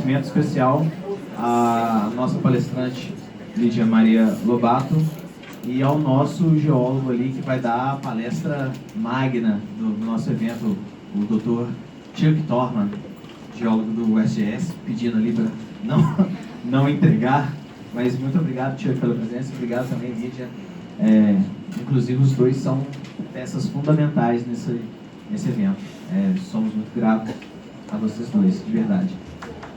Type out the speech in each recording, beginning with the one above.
agradecimento especial à nossa palestrante Lídia Maria Lobato e ao nosso geólogo ali que vai dar a palestra magna do nosso evento, o Dr. Chuck Torman, geólogo do USGS, pedindo ali para não entregar, mas muito obrigado, Chuck, pela presença, obrigado também, Lídia. Inclusive os dois são peças fundamentais nesse evento. Somos muito gratos a vocês dois, de verdade.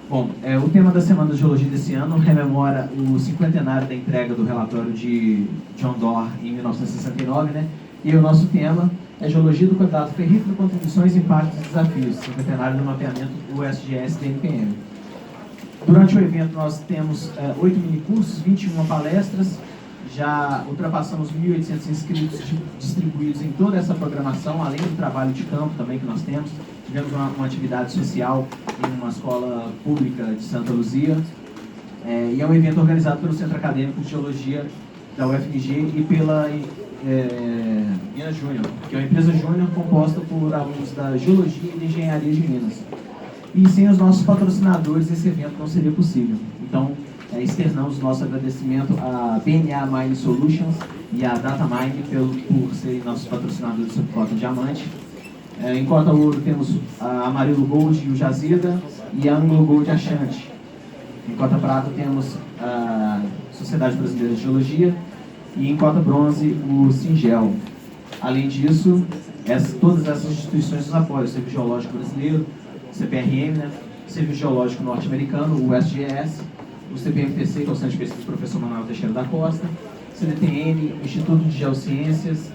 Bom, o tema da Semana de Geologia desse ano rememora o cinquentenário da entrega do relatório de John Doerr em 1969, né? E o nosso tema é Geologia do Contato Ferrífero, Contribuições, Impactos e Desafios, cinquentenário do mapeamento USGS da NPM. Durante o evento nós temos 8 minicursos, 21 palestras, já ultrapassamos 1.800 inscritos distribuídos em toda essa programação, além do trabalho de campo também que nós temos. Tivemos uma atividade social em uma escola pública de Santa Luzia, e é um evento organizado pelo Centro Acadêmico de Geologia da UFMG e pela Minas Júnior, que é uma empresa júnior composta por alunos da Geologia e da Engenharia de Minas. E sem os nossos patrocinadores esse evento não seria possível. Então, externamos nosso agradecimento à BNA Mine Solutions e à DataMine por serem nossos patrocinadores sobre cota diamante. Em cota ouro temos a Amarelo Gold e o Jazida e a Anglo Gold Achante. Em cota prata temos a Sociedade Brasileira de Geologia e em cota bronze o Singel. Além disso, todas essas instituições nos apoiam: o Serviço Geológico Brasileiro, o CPRM, né? O Serviço Geológico Norte-Americano, o USGS, o CPMPC, que é o Centro de Pesquisa do Professor Manuel Teixeira da Costa, CDTN, Instituto de Geociências,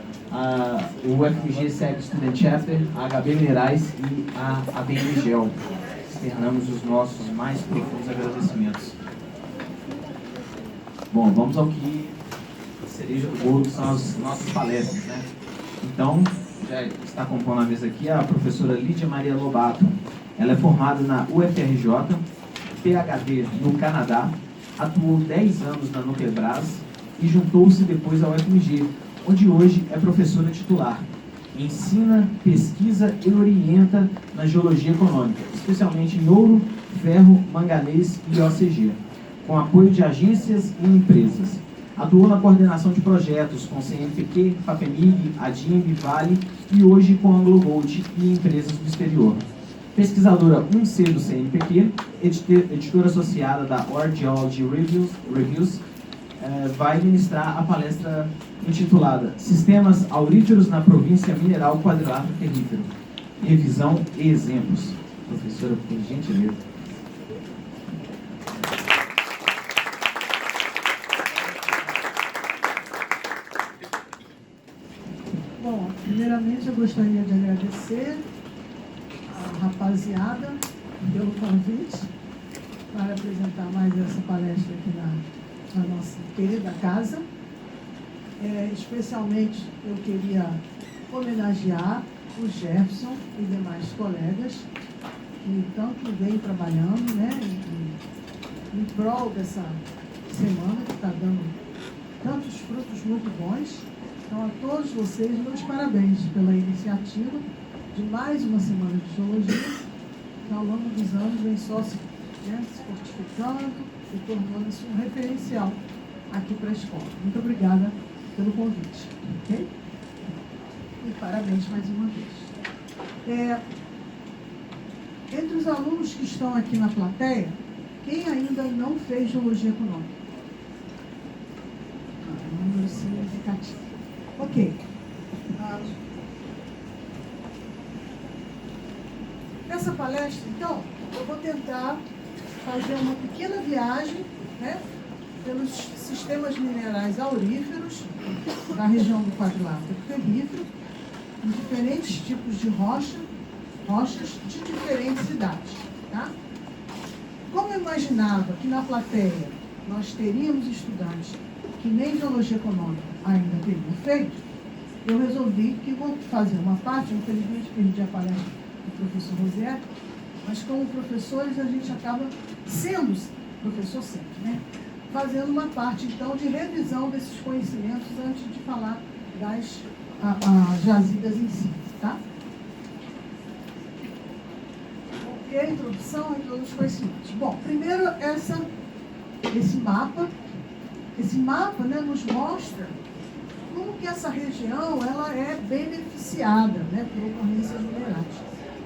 o UFMG SEG Student Chapter, a HB Minerais e a ABM Geo. Externamos os nossos mais profundos agradecimentos. Bom, vamos ao que cereja do bolo, que são as nossas palestras, né? Então, já está compondo a mesa aqui a professora Lídia Maria Lobato. Ela é formada na UFRJ, PhD no Canadá, atuou 10 anos na Nuclebras e juntou-se depois ao UFMG, onde hoje é professora titular. Ensina, pesquisa e orienta na geologia econômica, especialmente em ouro, ferro, manganês e OCG, com apoio de agências e empresas. Atuou na coordenação de projetos com CNPq, FAPEMIG, ADIMB, Vale e hoje com Anglo Gold e empresas do exterior. Pesquisadora 1C do CNPq, editora associada da World Geology Reviews, vai ministrar a palestra intitulada Sistemas Auríferos na Província Mineral Quadrilátero Ferrífero, Revisão e Exemplos. Professora, por gentileza. Bom, primeiramente eu gostaria de agradecer a rapaziada pelo convite para apresentar mais essa palestra aqui na nossa querida casa. Especialmente eu queria homenagear o Jefferson e demais colegas que tanto vêm trabalhando, né, em prol dessa semana que está dando tantos frutos muito bons. Então, a todos vocês, meus parabéns pela iniciativa de mais uma semana de geologia, que ao longo dos anos vem só se fortificando e tornando-se um referencial aqui para a escola. Muito obrigada pelo convite. Okay? E parabéns mais uma vez. Entre os alunos que estão aqui na plateia, quem ainda não fez geologia econômica? Número significativo. Ok. Nessa palestra, então, eu vou tentar fazer uma pequena viagem, né, pelos sistemas minerais auríferos da região do quadrilátero ferrífero, em diferentes tipos de rochas de diferentes idades. Tá? Como eu imaginava que na plateia nós teríamos estudantes que nem geologia econômica ainda teriam feito, eu resolvi que vou fazer uma parte, infelizmente perdi a palestra do professor Rosier, mas como professores a gente acaba sendo professor sempre, né? Fazendo uma parte, então, de revisão desses conhecimentos antes de falar das jazidas em si, tá? Ok? E a introdução foi o seguinte. Bom, primeiro esse mapa. Esse mapa, né, nos mostra como que essa região ela é beneficiada, né, por ocorrências minerais.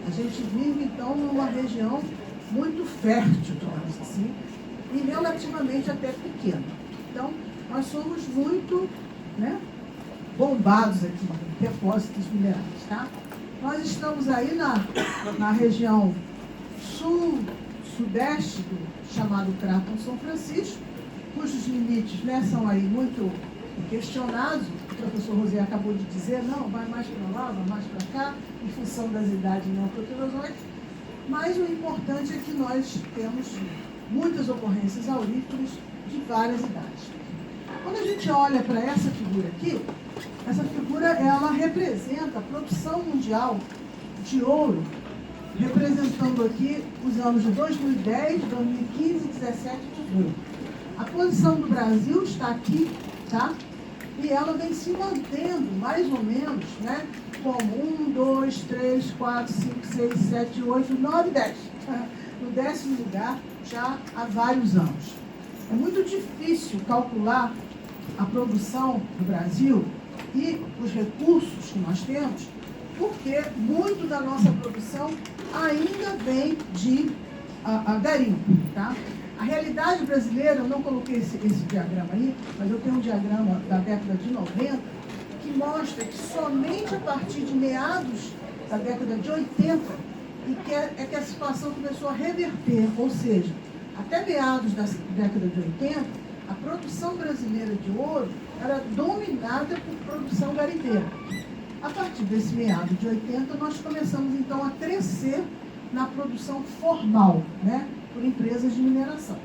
A gente vive, então, numa região muito fértil, digamos assim, e relativamente até pequena. Então, nós somos muito, né, bombados aqui em depósitos minerais, tá? Nós estamos aí na região sudeste do chamado Craton São Francisco, cujos limites, né, são aí muito questionados. O professor Rosé acabou de dizer, não, vai mais para lá, vai mais para cá, em função das idades neoproterozoicas. Mas o importante é que nós temos muitas ocorrências auríferas de várias idades. Quando a gente olha para essa figura aqui, essa figura ela representa a produção mundial de ouro, representando aqui os anos de 2010, 2015, 17 e 18. A posição do Brasil está aqui, tá? E ela vem se mantendo, mais ou menos, né? Como 1, 2, 3, 4, 5, 6, 7, 8, 9, 10. No 10º lugar já há vários anos. É muito difícil calcular a produção do Brasil e os recursos que nós temos, porque muito da nossa produção ainda vem de garimpo, tá? A realidade brasileira, eu não coloquei esse diagrama aí, mas eu tenho um diagrama da década de 90 que mostra que somente a partir de meados da década de 80 que a situação começou a reverter, ou seja, até meados da década de 80, a produção brasileira de ouro era dominada por produção garimpeira. A partir desse meado de 80, nós começamos então a crescer na produção formal, né, por empresas de mineração.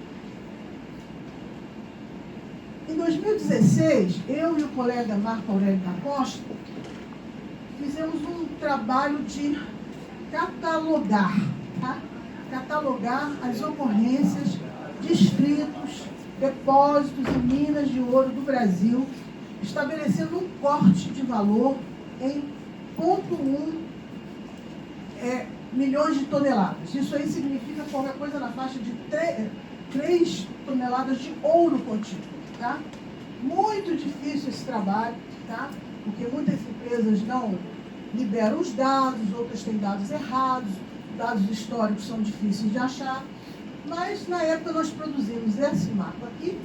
Em 2016, eu e o colega Marco Aurélio da Costa fizemos um trabalho de catalogar, tá? Catalogar as ocorrências, distritos, depósitos e minas de ouro do Brasil, estabelecendo um corte de valor em 0,1 milhões de toneladas. Isso aí significa qualquer coisa na faixa de 3 toneladas de ouro contínuo, tá? Muito difícil esse trabalho, tá? Porque muitas empresas não liberam os dados, outras têm dados errados, dados históricos são difíceis de achar, mas na época nós produzimos esse mapa aqui,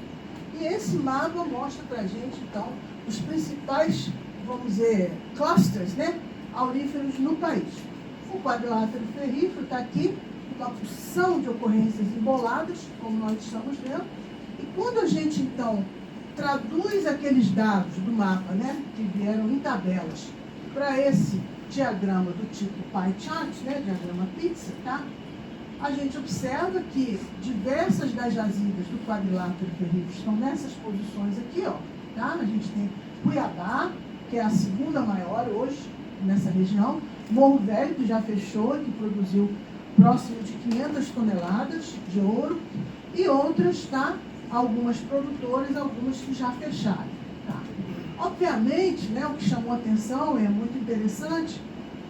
e esse mapa mostra para a gente, então, os principais, vamos dizer, clusters, né, auríferos no país. O quadrilátero ferrífero está aqui, uma porção de ocorrências emboladas, como nós estamos vendo, e quando a gente, então, traduz aqueles dados do mapa, né, que vieram em tabelas, para esse diagrama do tipo pie chart, né, diagrama pizza, tá? A gente observa que diversas das jazidas do quadrilátero ferrífero estão nessas posições aqui, ó, tá? A gente tem Cuiabá, que é a segunda maior hoje nessa região, Morro Velho, que já fechou, que produziu próximo de 500 toneladas de ouro, e outras, tá? Algumas produtoras, algumas que já fecharam, tá? Obviamente, né, o que chamou a atenção, é muito interessante,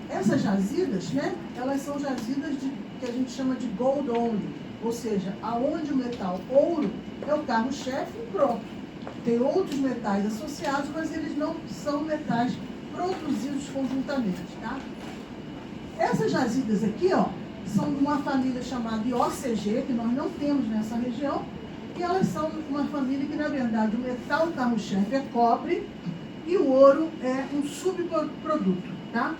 essas jazidas, né, elas são jazidas que a gente chama de gold only, ou seja, aonde o metal ouro é o carro-chefe e pronto. Tem outros metais associados, mas eles não são metais produzidos conjuntamente, tá? Essas jazidas aqui, ó, são de uma família chamada IOCG, que nós não temos nessa região, e elas são uma família que, na verdade, o metal carro-chefe é cobre e o ouro é um subproduto, tá?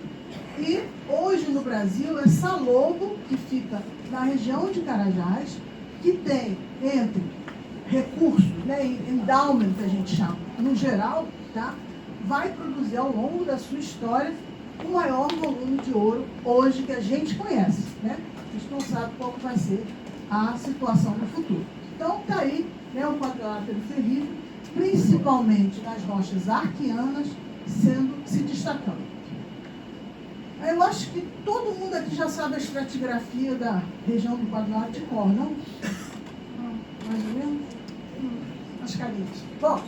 E hoje no Brasil é Salobo, que fica na região de Carajás, que tem entre recursos, né, endowment que a gente chama, no geral, tá? Vai produzir ao longo da sua história o maior volume de ouro hoje que a gente conhece, né? A gente não sabe qual vai ser a situação no futuro. Então, está aí, né, o quadrilátero ferrífero, principalmente nas rochas arqueanas, se destacando. Eu acho que todo mundo aqui já sabe a estratigrafia da região do quadrilátero de cor, não? Mais ou menos? As carinhas. Bom,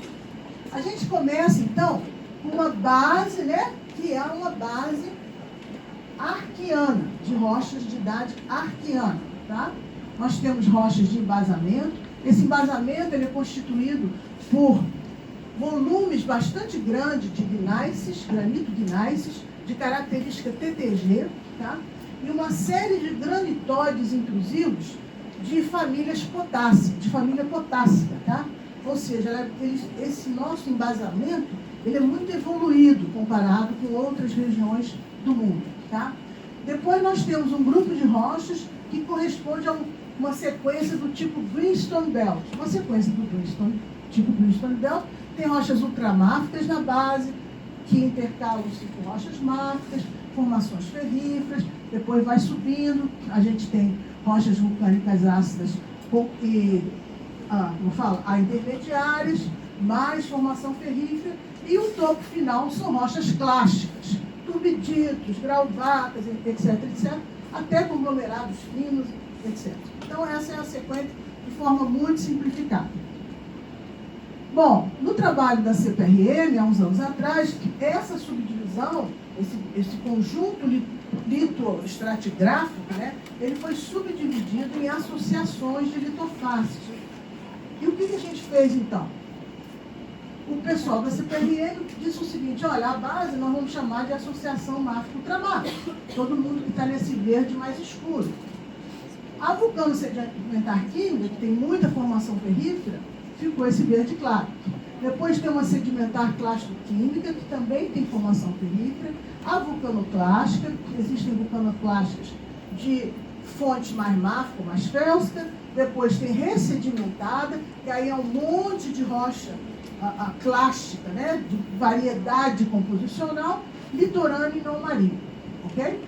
a gente começa, então, com uma base, né, que é uma base arquiana, de rochas de idade arquiana, tá? Nós temos rochas de embasamento. Esse embasamento ele é constituído por volumes bastante grandes de gneiss, granito gneiss, de característica TTG, tá? E uma série de granitóides intrusivos de famílias potássicas, de família potássica, tá? Ou seja, esse nosso embasamento ele é muito evoluído comparado com outras regiões do mundo, tá? Depois nós temos um grupo de rochas que corresponde a uma sequência do tipo Greenstone Belt. Uma sequência do tipo Greenstone Belt tem rochas ultramáficas na base, que intercalam-se com rochas máficas, formações ferríferas, depois vai subindo, a gente tem rochas vulcânicas ácidas intermediárias, mais formação ferrífera, e o topo final são rochas clásticas, turbiditos, grauvacas, etc., até conglomerados finos, etc. Então, essa é a sequência de forma muito simplificada. Bom, no trabalho da CPRM, há uns anos atrás, essa subdivisão, esse conjunto litoestratigráfico, né, ele foi subdividido em associações de litofácies. E o que a gente fez, então? O pessoal da CPRM disse o seguinte: olha, a base nós vamos chamar de Associação Máfico-Ultramáfico. Todo mundo que está nesse verde mais escuro. A vulcano-sedimentar química, que tem muita formação ferrífera, ficou esse verde claro. Depois tem uma sedimentar clástico-química, que também tem formação ferrífera. A vulcanoclástica, existem vulcanoclásticas de fonte mais máfica, mais félsica. Depois tem ressedimentada, que aí é um monte de rocha clástica, né, de variedade composicional, litorânea e não marinha. Ok?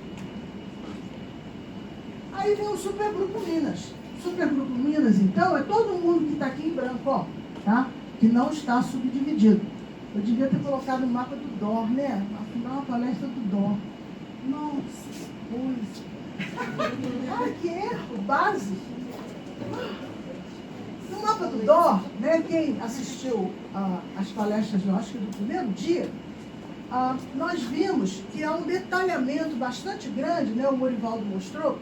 Aí vem o supergrupo Minas. O supergrupo Minas, então, é todo mundo que está aqui em branco, ó, tá? Que não está subdividido. Eu devia ter colocado o mapa do DOR, né? Afinal, a palestra do DOR. Nossa, coisa. Ai, que erro, base. No mapa do DOR, né, quem assistiu às palestras, eu acho que do primeiro dia, nós vimos que há um detalhamento bastante grande, né, o Morivaldo mostrou,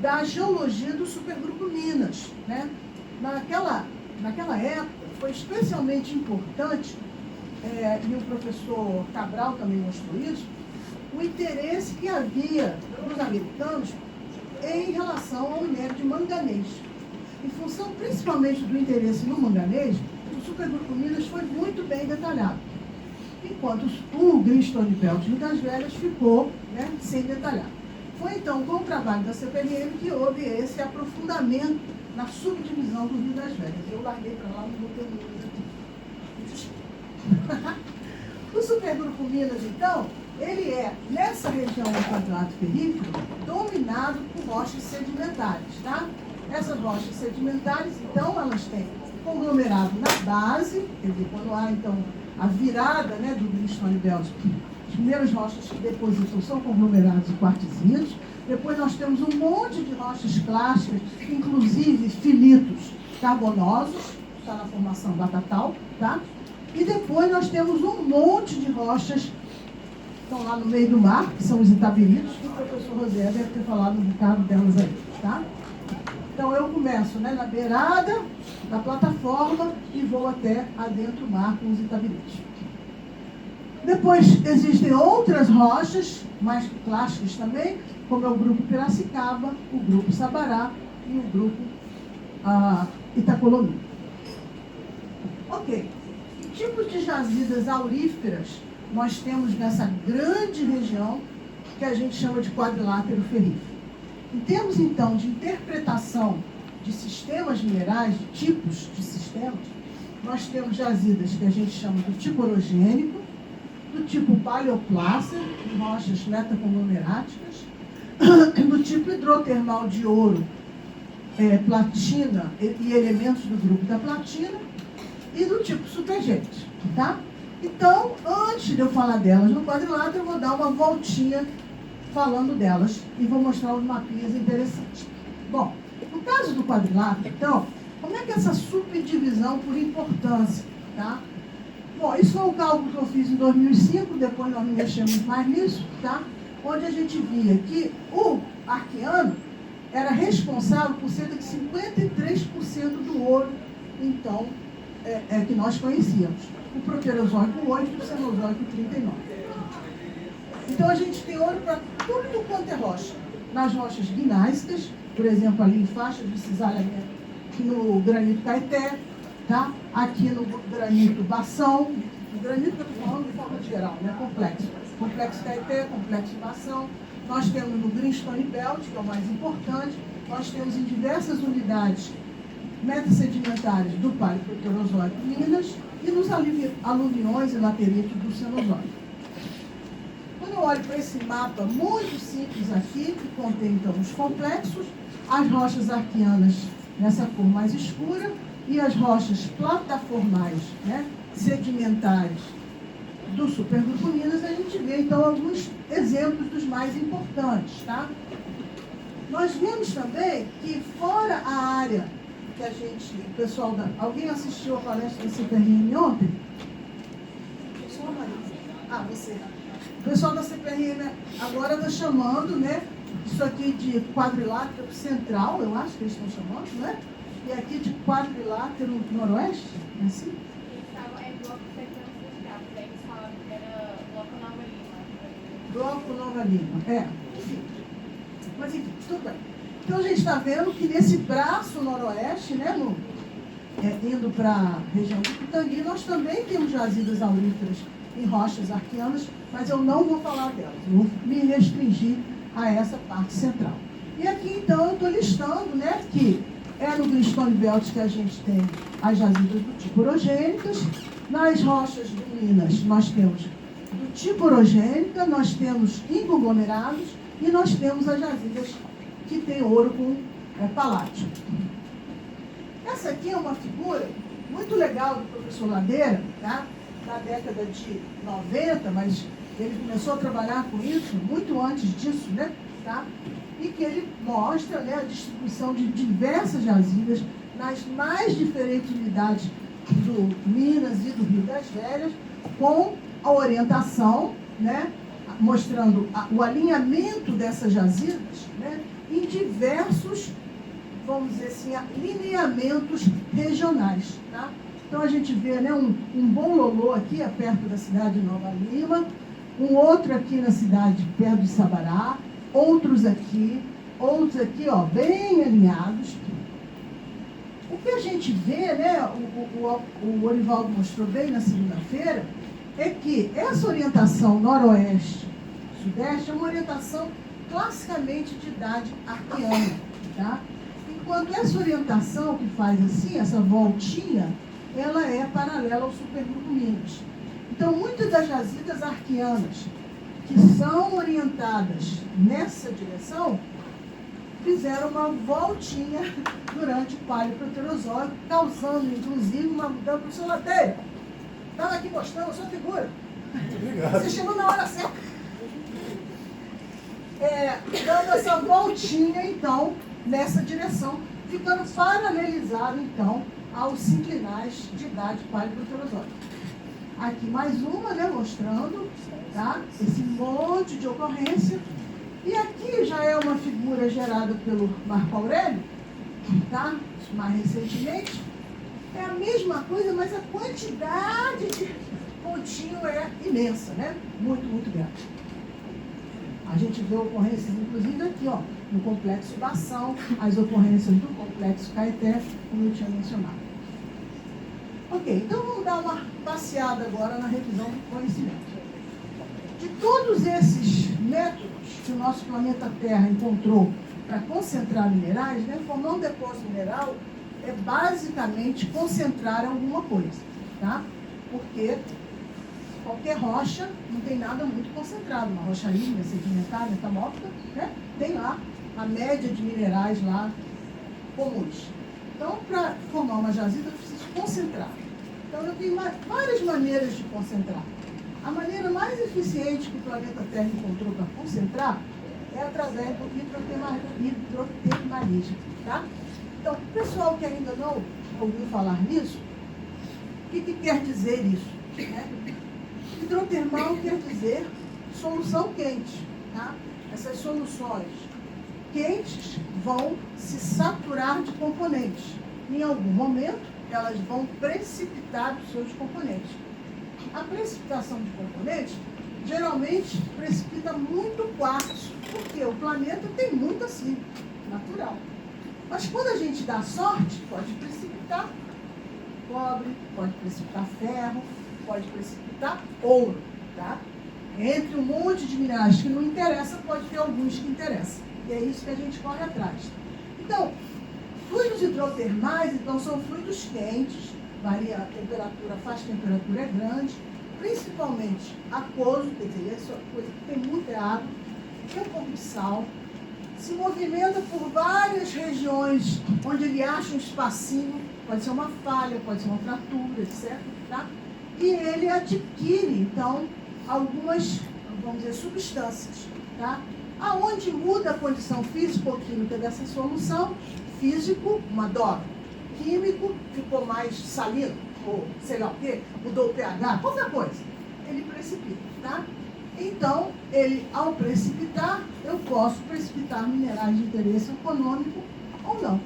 da geologia do supergrupo Minas, né? Naquela época, foi especialmente importante, e o professor Cabral também mostrou isso, o interesse que havia dos americanos em relação ao minério de manganês. Em função principalmente do interesse no manganês, o supergrupo Minas foi muito bem detalhado. Enquanto o Greenstone Belt de das Velhas ficou, né, sem detalhar. Foi então com o trabalho da CPRM que houve esse aprofundamento na subdivisão do Rio das Velhas. Eu larguei para lá, não botei o Minas aqui. O supergrupo Minas, então, ele é, nessa região do quadrado ferrífero, dominado por rochas sedimentares, tá? Essas rochas sedimentares, então, elas têm conglomerado na base, quer dizer, quando há, então, a virada, né, do Greenstone Belt, as primeiras rochas que depositam são conglomerados e quartzitos. Depois nós temos um monte de rochas clásticas, inclusive filitos carbonosos, está na formação batatal, tá? E depois nós temos um monte de rochas que estão lá no meio do mar, que são os itabiritos, que o professor José deve ter falado um bocado delas aí, tá? Então eu começo, né, na beirada da plataforma e vou até adentro do mar com os itabiritos. Depois existem outras rochas, mais clássicas também, como é o grupo Piracicaba, o grupo Sabará e o grupo Itacolomi. Ok. Que tipos de jazidas auríferas nós temos nessa grande região que a gente chama de quadrilátero ferrífero? Em termos, então, de interpretação de sistemas minerais, de tipos de sistemas, nós temos jazidas que a gente chama do tipo orogênico, do tipo paleoplácer, em rochas metaconglomeráticas, do tipo hidrotermal de ouro, platina e elementos do grupo da platina, e do tipo supergente, tá? Então, antes de eu falar delas no quadrilátero, eu vou dar uma voltinha falando delas e vou mostrar uns mapinhas interessantes. Bom, no caso do quadrilátero, então, como é que é essa subdivisão por importância, tá? Bom, isso foi um cálculo que eu fiz em 2005, depois nós não mexemos mais nisso, tá? onde a gente via que o arqueano era responsável por cerca de 53% do ouro, então, que nós conhecíamos. O proterozoico 8 e o cenozoico 39. Então, a gente tem ouro para tudo quanto é rocha. Nas rochas gnáissicas, por exemplo, ali em faixas de cisalhamento, no granito Caeté, tá? Aqui no granito Bação, o granito que eu estou falando de forma geral, né? Complexo. Complexo Caeté, complexo Bação. Nós temos no Greenstone Belt, que é o mais importante, nós temos em diversas unidades metasedimentares do Paleoproterozoico Minas e nos aluviões e lateritos do Cenozoico. Quando eu olho para esse mapa muito simples aqui, que contém então os complexos, as rochas arqueanas nessa cor mais escura e as rochas plataformais, né, sedimentares do Supergrupo Minas, a gente vê então alguns exemplos dos mais importantes, tá? Nós vemos também que fora a área que a gente, o pessoal da... Alguém assistiu a palestra da CPRM ontem? Sua Marisa. Ah, você. O pessoal da CPRM agora está chamando, né, isso aqui de quadrilátero central, eu acho que eles estão chamando, né? E aqui de quadrilátero noroeste, é assim? Bloco Nova Lima, enfim. Mas enfim, tudo bem. Então a gente está vendo que nesse braço noroeste, né, indo para a região do Pitangui, nós também temos jazidas auríferas em rochas arqueanas, mas eu não vou falar delas, eu vou me restringir a essa parte central. E aqui então eu estou listando, né, que é no Greenstone Belt que a gente tem as jazidas do tipo orogênicas. Nas rochas de Minas nós temos do tipo orogênica, nós temos inconglomerados e nós temos as jazidas que tem ouro com paládio. Essa aqui é uma figura muito legal do professor Ladeira, tá? Na década de 90, mas ele começou a trabalhar com isso muito antes disso, né? Tá? E que ele mostra, né, a distribuição de diversas jazidas nas mais diferentes unidades do Minas e do Rio das Velhas, com a orientação, né, mostrando o alinhamento dessas jazidas, né, em diversos, vamos dizer assim, lineamentos regionais. Tá? Então a gente vê, né, um bololô aqui, perto da cidade de Nova Lima, um outro aqui na cidade, perto de Sabará, outros aqui, ó, bem alinhados. O que a gente vê, né, o Orivaldo mostrou bem na segunda-feira, é que essa orientação noroeste-sudeste é uma orientação classicamente de idade arqueana, tá? Enquanto essa orientação que faz assim, essa voltinha, ela é paralela ao Supergrupo Minas. Então, muitas das jazidas arqueanas que são orientadas nessa direção, fizeram uma voltinha durante o Paleoproterozoico, causando, inclusive, uma mudança para o seu lateiro. Estava aqui mostrando a sua figura. Obrigado. Você chegou na hora certa. Dando essa voltinha, então, nessa direção, ficando paralelizado, então, aos sinclinais de idade Paleoproterozoica. Aqui mais uma, né, mostrando, tá, esse monte de ocorrência. E aqui já é uma figura gerada pelo Marco Aurélio, tá, mais recentemente. É a mesma coisa, mas a quantidade de pontinho é imensa, né? Muito, muito grande. A gente vê ocorrências, inclusive, aqui, ó, no complexo Bação, as ocorrências do complexo Caeté, como eu tinha mencionado. Ok, então vamos dar uma passeada agora na revisão do conhecimento. De todos esses métodos que o nosso planeta Terra encontrou para concentrar minerais, né, formar um depósito mineral é basicamente concentrar alguma coisa, tá? Porque qualquer rocha não tem nada muito concentrado. Uma rocha ígnea, sedimentar, metamórfica, né, tem lá a média de minerais lá comuns. Então, para formar uma jazida, eu preciso concentrar. Então, eu tenho várias maneiras de concentrar. A maneira mais eficiente que o planeta Terra encontrou para concentrar é através do hidrotermalismo, tá? Então, o pessoal que ainda não ouviu falar nisso, o que quer dizer isso? Né? Hidrotermal quer dizer solução quente, tá? Essas soluções quentes vão se saturar de componentes. Em algum momento, elas vão precipitar os seus componentes. A precipitação de componentes geralmente precipita muito quartzo, porque o planeta tem muito assim, natural. Mas quando a gente dá sorte, pode precipitar cobre, pode precipitar ferro, pode precipitar ouro, tá? Entre um monte de minerais que não interessa, pode ter alguns que interessam. E é isso que a gente corre atrás. Então, fluidos hidrotermais, então, são fluidos quentes, varia a temperatura, a faixa de temperatura é grande, principalmente aquoso, quer dizer, essa coisa que tem muita água, tem um pouco de sal, se movimenta por várias regiões onde ele acha um espacinho, pode ser uma falha, pode ser uma fratura, etc. Tá? E ele adquire, então, algumas, vamos dizer, substâncias. Tá? Aonde muda a condição físico-química dessa solução, físico, uma dobra. Químico, ficou mais salino, ou sei lá o quê, mudou o pH, qualquer coisa. Ele precipita, tá? Então, ele, ao precipitar, eu posso precipitar minerais de interesse econômico ou não.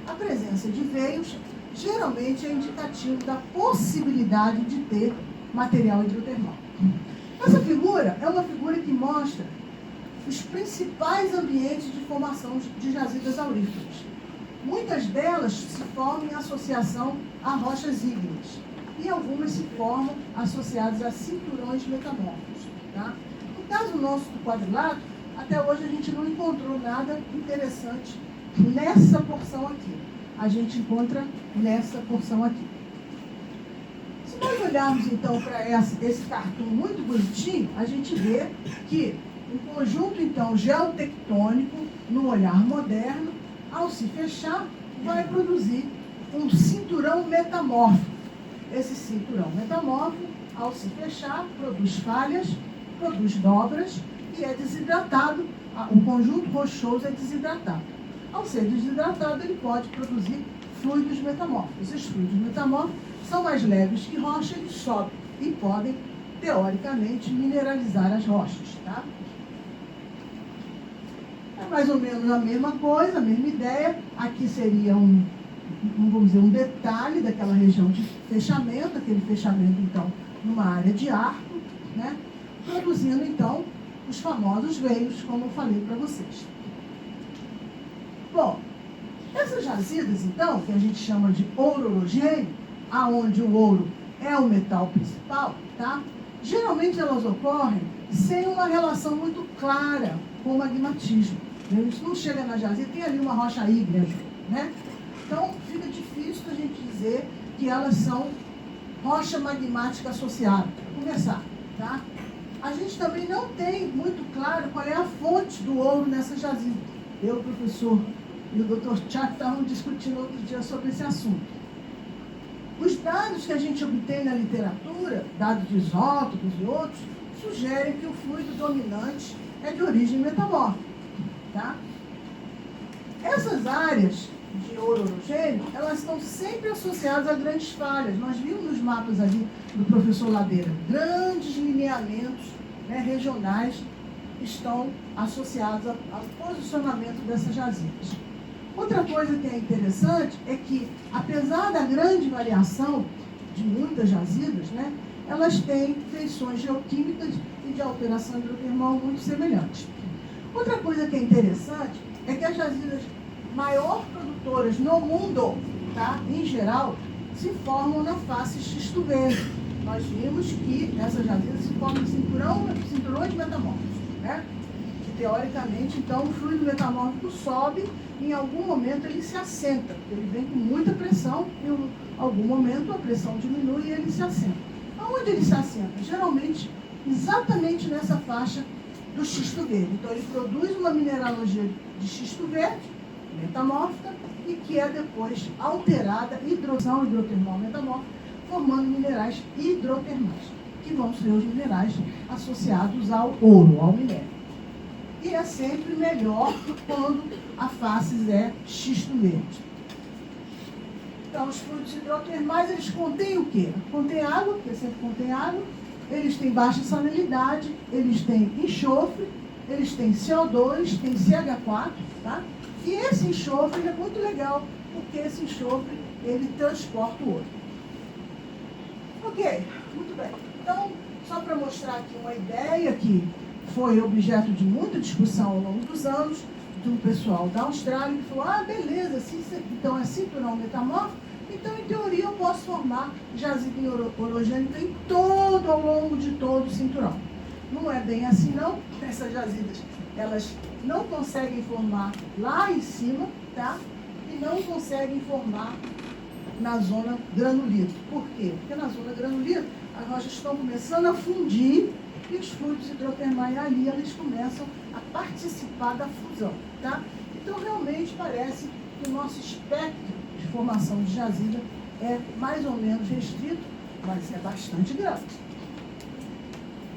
A presença de veios geralmente é indicativo da possibilidade de ter material hidrotermal. Essa figura é uma figura que mostra os principais ambientes de formação de jazidas auríferas. Muitas delas se formam em associação a rochas ígneas e algumas se formam associadas a cinturões metamórficos. Tá? No caso nosso do quadrilátero, até hoje a gente não encontrou nada interessante nessa porção aqui. A gente encontra nessa porção aqui. Se nós olharmos então para esse cartoon muito bonitinho, a gente vê que um conjunto então geotectônico, no olhar moderno, ao se fechar, vai produzir um cinturão metamórfico. Esse cinturão metamórfico, ao se fechar, produz falhas, produz dobras e é desidratado. O conjunto rochoso é desidratado. Ao ser desidratado, ele pode produzir fluidos metamórficos. Esses fluidos metamórficos são mais leves que rocha, eles sobem e podem, teoricamente, mineralizar as rochas. Tá? É mais ou menos a mesma coisa, a mesma ideia. Aqui seria vamos dizer, um detalhe daquela região de fechamento, aquele fechamento, então, numa área de arco, né? Produzindo, então, os famosos veios, como eu falei para vocês. Bom, essas jazidas, então, que a gente chama de ourologênio, aonde o ouro é o metal principal, tá? Geralmente elas ocorrem sem uma relação muito clara com o magmatismo. Isso não chega na jazida, tem ali uma rocha ígnea, né? Então, fica difícil a gente dizer que elas são rocha magmática associada. Vamos começar, tá? A gente também não tem muito claro qual é a fonte do ouro nessa jazida. Eu, o professor e o Dr. Tchak estavam discutindo outro dia sobre esse assunto. Os dados que a gente obtém na literatura, dados de isótopos e outros, sugerem que o fluido dominante é de origem metamórfica. Tá? Essas áreas de ourologênio, elas estão sempre associadas a grandes falhas. Nós vimos nos mapas ali do professor Ladeira, grandes lineamentos, né, regionais estão associados ao posicionamento dessas jazidas. Outra coisa que é interessante é que, apesar da grande variação de muitas jazidas, né, elas têm feições geoquímicas e de alteração hidrotermal muito semelhantes. Outra coisa que é interessante é que as jazidas maior produtoras no mundo, tá, em geral, se formam na face xisto verde. Nós vimos que essas jazidas se formam em cinturões metamórficos, né? Que, teoricamente, então, o fluido metamórfico sobe e em algum momento ele se assenta. Ele vem com muita pressão e em algum momento a pressão diminui e ele se assenta. Aonde ele se assenta? Geralmente, exatamente nessa faixa do xisto verde. Então, ele produz uma mineralogia de xisto verde, metamórfica, e que é depois alterada, hidrotermal metamórfica, formando minerais hidrotermais, que vão ser os minerais associados ao ouro, ao minério. E é sempre melhor quando a face é xisto verde. Então, os fluidos hidrotermais, eles contêm o quê? Contém água, porque sempre contém água, eles têm baixa salinidade, eles têm enxofre, eles têm CO2, têm CH4, tá? E esse enxofre é muito legal, porque esse enxofre, ele transporta o ouro. Ok, muito bem. Então, só para mostrar aqui uma ideia que foi objeto de muita discussão ao longo dos anos, do pessoal da Austrália, que falou, beleza, então é cinturão metamórfico, então em teoria eu posso formar jazida orogênica em todo, ao longo de todo o cinturão. Não é bem assim não, essas jazidas, elas não conseguem formar lá em cima, tá? E não conseguem formar na zona granulito. Por quê? Porque na zona granulito as rochas estão começando a fundir e os fluidos hidrotermais ali, eles começam a participar da fusão, tá? Então, realmente parece que o nosso espectro de formação de jazida é mais ou menos restrito, mas é bastante grande.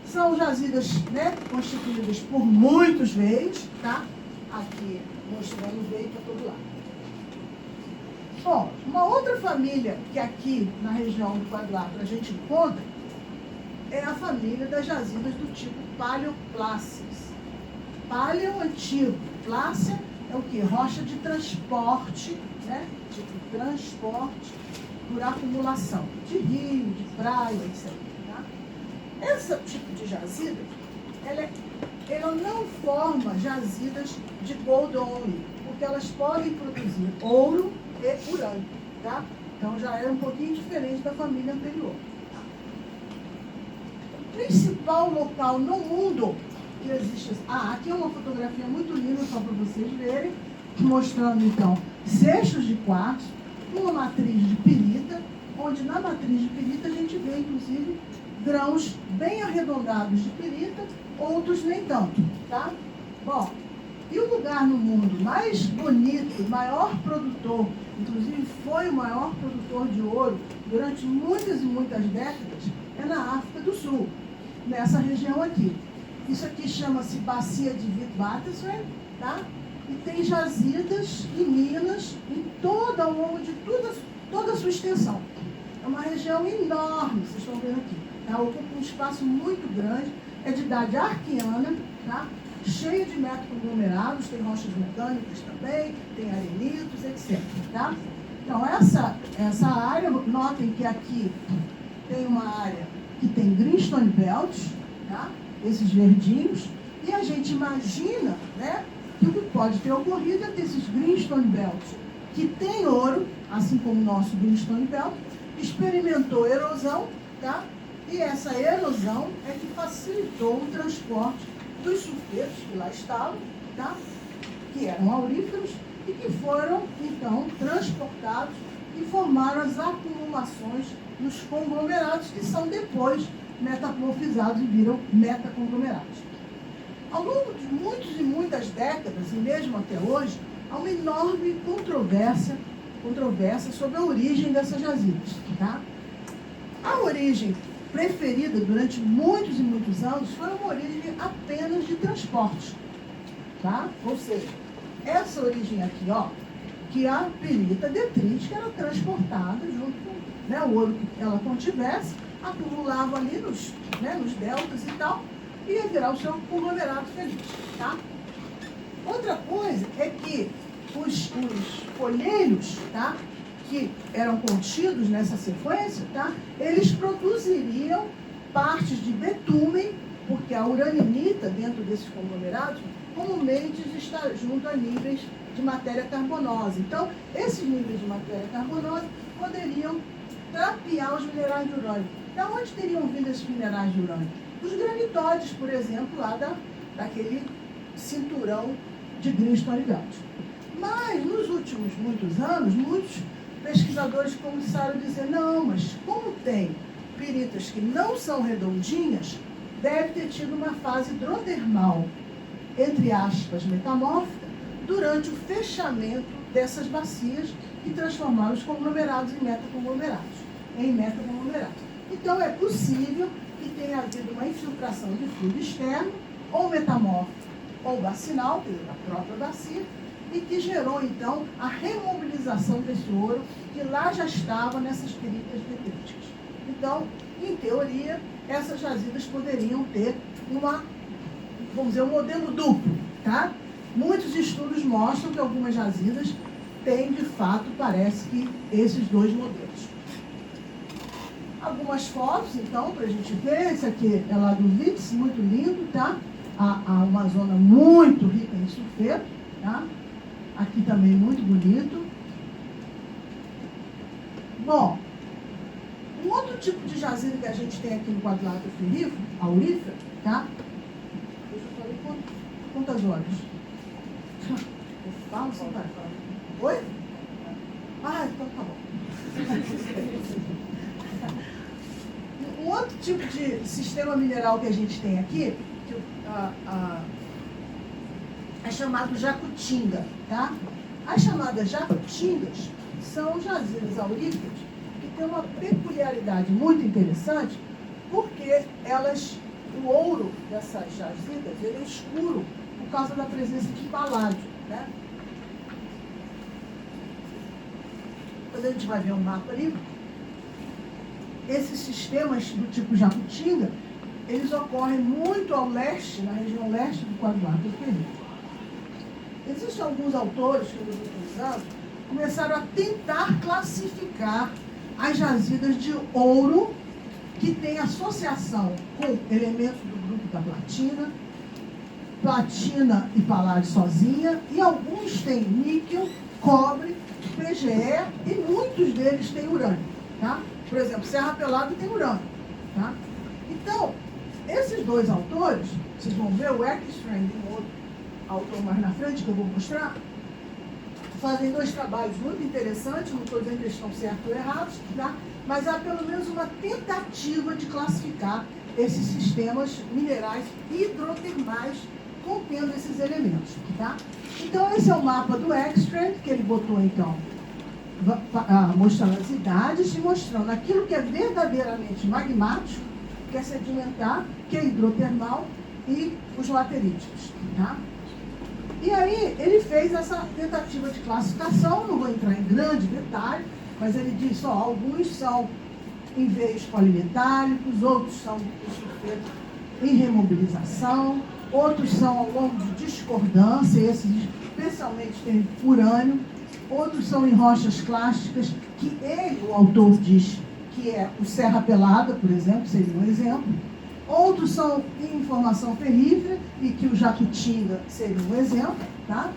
São jazidas, né, constituídas por muitos veios, tá? Aqui mostrando veio para todo lado. Bom, uma outra família que aqui na região do Quadrilátero a gente encontra é a família das jazidas do tipo paleopláceas. Paleo antigo, plácea é o que? Rocha de transporte, né? Tipo transporte por acumulação de rio, de praia, etc. Tá? Esse tipo de jazida, ela não forma jazidas de gold only, porque elas podem produzir ouro e urânio, tá? Então já é um pouquinho diferente da família anterior. Tá? O principal local no mundo que existe... aqui é uma fotografia muito linda, só para vocês verem, mostrando então seixos de quartzo, uma matriz de pirita, onde na matriz de pirita a gente vê inclusive grãos bem arredondados de pirita, outros nem tanto, tá? Bom, e o lugar no mundo mais bonito, maior produtor, inclusive foi o maior produtor de ouro durante muitas e muitas décadas, é na África do Sul, nessa região aqui. Isso aqui chama-se Bacia de Witwatersrand, tá? E tem jazidas e minas em ao longo de toda a sua extensão. É uma região enorme, vocês estão vendo aqui. Tá? Ocupa um espaço muito grande, é de idade arqueana, tá? Cheio de metaconglomerados, tem rochas mecânicas também, tem arenitos, etc. Tá? Então, essa área, notem que aqui tem uma área que tem greenstone belts, tá? Esses verdinhos, e a gente imagina, né, que o que pode ter ocorrido é que esses greenstone belts, que tem ouro, assim como o nosso greenstone belt, experimentou erosão, tá? E essa erosão é que facilitou o transporte dos sulfetos que lá estavam, tá? Que eram auríferos e que foram, então, transportados e formaram as acumulações nos conglomerados, que são depois metamorfizados e viram metaconglomerados. Ao longo de muitas e muitas décadas, e mesmo até hoje, há uma enorme controvérsia sobre a origem dessas jazidas. Tá? A origem preferida durante muitos e muitos anos foi uma origem apenas de transporte. Tá? Ou seja, essa origem aqui, ó, que a pirita detrítica era transportada junto com, né, o ouro que ela contivesse, acumulava ali nos deltas e tal, e ia virar o seu conglomerado feliz. Tá? Outra coisa é que os folheiros, tá, que eram contidos nessa sequência, tá, eles produziriam partes de betumen, porque a uraninita dentro desses conglomerados comumente está junto a níveis de matéria carbonosa. Então, esses níveis de matéria carbonosa poderiam trapear os minerais de urânio. Da onde teriam vindo esses minerais de urânio? Dos granitóides, por exemplo, lá daquele cinturão de greenstone belt. Mas, nos últimos muitos anos, muitos pesquisadores começaram a dizer, não, mas como tem piritas que não são redondinhas, deve ter tido uma fase hidrotermal, entre aspas, metamórfica, durante o fechamento dessas bacias e transformaram os conglomerados em metaconglomerados. Então, é possível que tenha havido uma infiltração de fluido externo, ou metamórfico, ou bacinal, da própria bacia, e que gerou, então, a remobilização desse ouro que lá já estava nessas piritas detríticas. Então, em teoria, essas jazidas poderiam ter uma vamos dizer, um modelo duplo, tá? Muitos estudos mostram que algumas jazidas têm, de fato, parece que esses dois modelos. Algumas fotos, então, para a gente ver. Esse aqui é lá do Witz, muito lindo, tá? Uma zona muito rica em sulfeto, tá? Aqui também muito bonito. Bom, um outro tipo de jazida que a gente tem aqui no quadrilátero aurífero, tá? Deixa eu falar quantas horas? Eu falo, você vai falar. Oi? Ah, então tá bom. Um outro tipo de sistema mineral que a gente tem aqui é chamado jacutinga, tá? As chamadas jacutingas são jazidas auríferas que têm uma peculiaridade muito interessante, porque o ouro dessas jazidas ele é escuro por causa da presença de paládio, né? Quando a gente vai ver um mapa ali, esses sistemas do tipo jacutinga, eles ocorrem muito ao leste, na região leste do quadrilátero aurífero. Existem alguns autores que eu estou utilizando, começaram a tentar classificar as jazidas de ouro que têm associação com elementos do grupo da platina e paládio sozinha, e alguns têm níquel, cobre, PGE, e muitos deles têm urânio, tá? Por exemplo, Serra Pelada tem urânio, tá? Então, esses dois autores, vocês vão ver, o Ekstrand e um outro autor mais na frente, que eu vou mostrar, fazem dois trabalhos muito interessantes. Não estou dizendo que eles estão certos ou errados, tá? Mas há pelo menos uma tentativa de classificar esses sistemas minerais hidrotermais contendo esses elementos, tá? Então, esse é o mapa do Ekstrand, que ele botou, então, mostrando as idades e mostrando aquilo que é verdadeiramente magmático, que é sedimentar, que é hidrotermal, e os lateríticos, tá? E aí, ele fez essa tentativa de classificação, não vou entrar em grande detalhe, mas ele disse, alguns são em veios polimetálicos, outros são em sulfeto em remobilização, outros são ao longo de discordância, esses especialmente tem urânio, outros são em rochas clásticas, que ele, o autor, diz que é o Serra Pelada, por exemplo, seria um exemplo. Outros são em formação ferrífera, e que o jacutinga seria um exemplo, tá?